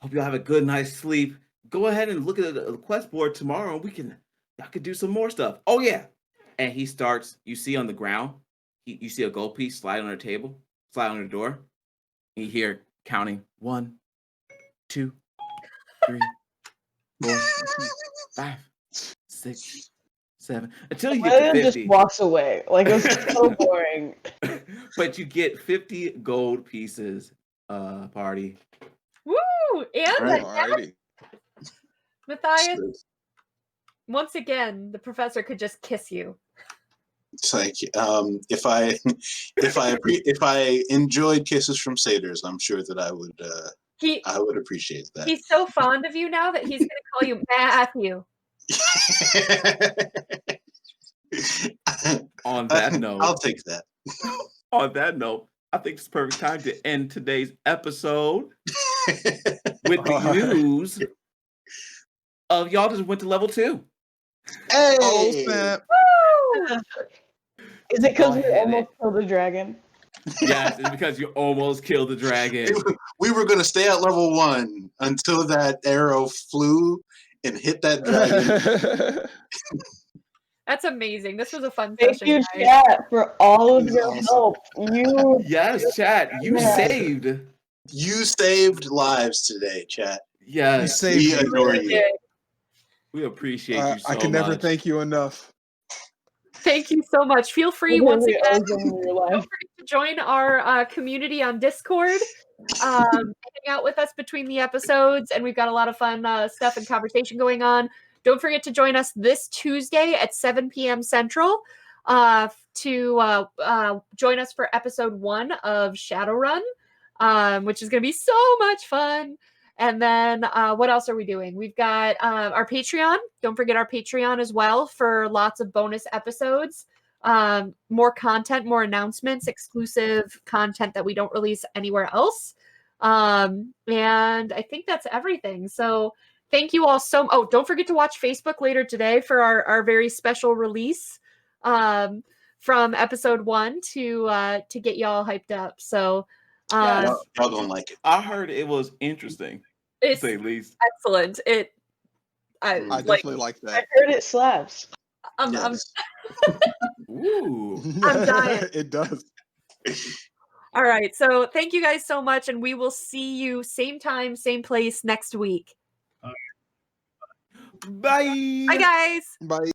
hope you'll have a good night's sleep. Go ahead and look at the quest board tomorrow and y'all could do some more stuff. Oh yeah. And he starts, you see on the ground, you see a gold piece slide on the table, slide on the door. And you hear counting 1, 2, 3, 4, 5, 6, 7, until you get to 50. Just walks away. Like, it was so boring. But you get 50 gold pieces, party. Woo! And Alrighty. Matthias, once again, the professor could just kiss you. It's like if I enjoyed kisses from satyrs, I'm sure that I would appreciate that. He's so fond of you now that he's going to call you Matthew. On that note, I'll take that. On that note, I think it's perfect time to end today's episode with the news of y'all just went to level 2. Hey! Oh, snap. Woo! Is it because we almost killed the dragon? Yes, it's because you almost killed the dragon. We were going to stay at level 1 until that arrow flew and hit that dragon. That's amazing. This was a fun Thank session. you, Guys. chat, for all of your help. Yes, chat. You saved lives today, chat. Yes. We adore you. We appreciate you so much. I can never thank you enough. Thank you so much. Feel free once again to join our community on Discord. Hang out with us between the episodes, and we've got a lot of fun stuff and conversation going on. Don't forget to join us this Tuesday at 7 p.m. Central to join us for episode 1 of Shadowrun. which is going to be so much fun. And then what else are we doing? We've got our Patreon. Don't forget our Patreon as well for lots of bonus episodes, more content, more announcements, exclusive content that we don't release anywhere else. And I think that's everything. So thank you all so much. Oh, don't forget to watch Facebook later today for our very special release from episode 1 to get y'all hyped up. So Y'all gonna like it. I heard it was interesting, to it's say the least. excellent. I definitely like I that. heard it slaps. I'm Yes. Ooh. I'm dying. It does. all right. So thank you guys so much, and we will see you same time, same place next week. Bye. Bye, guys. Bye.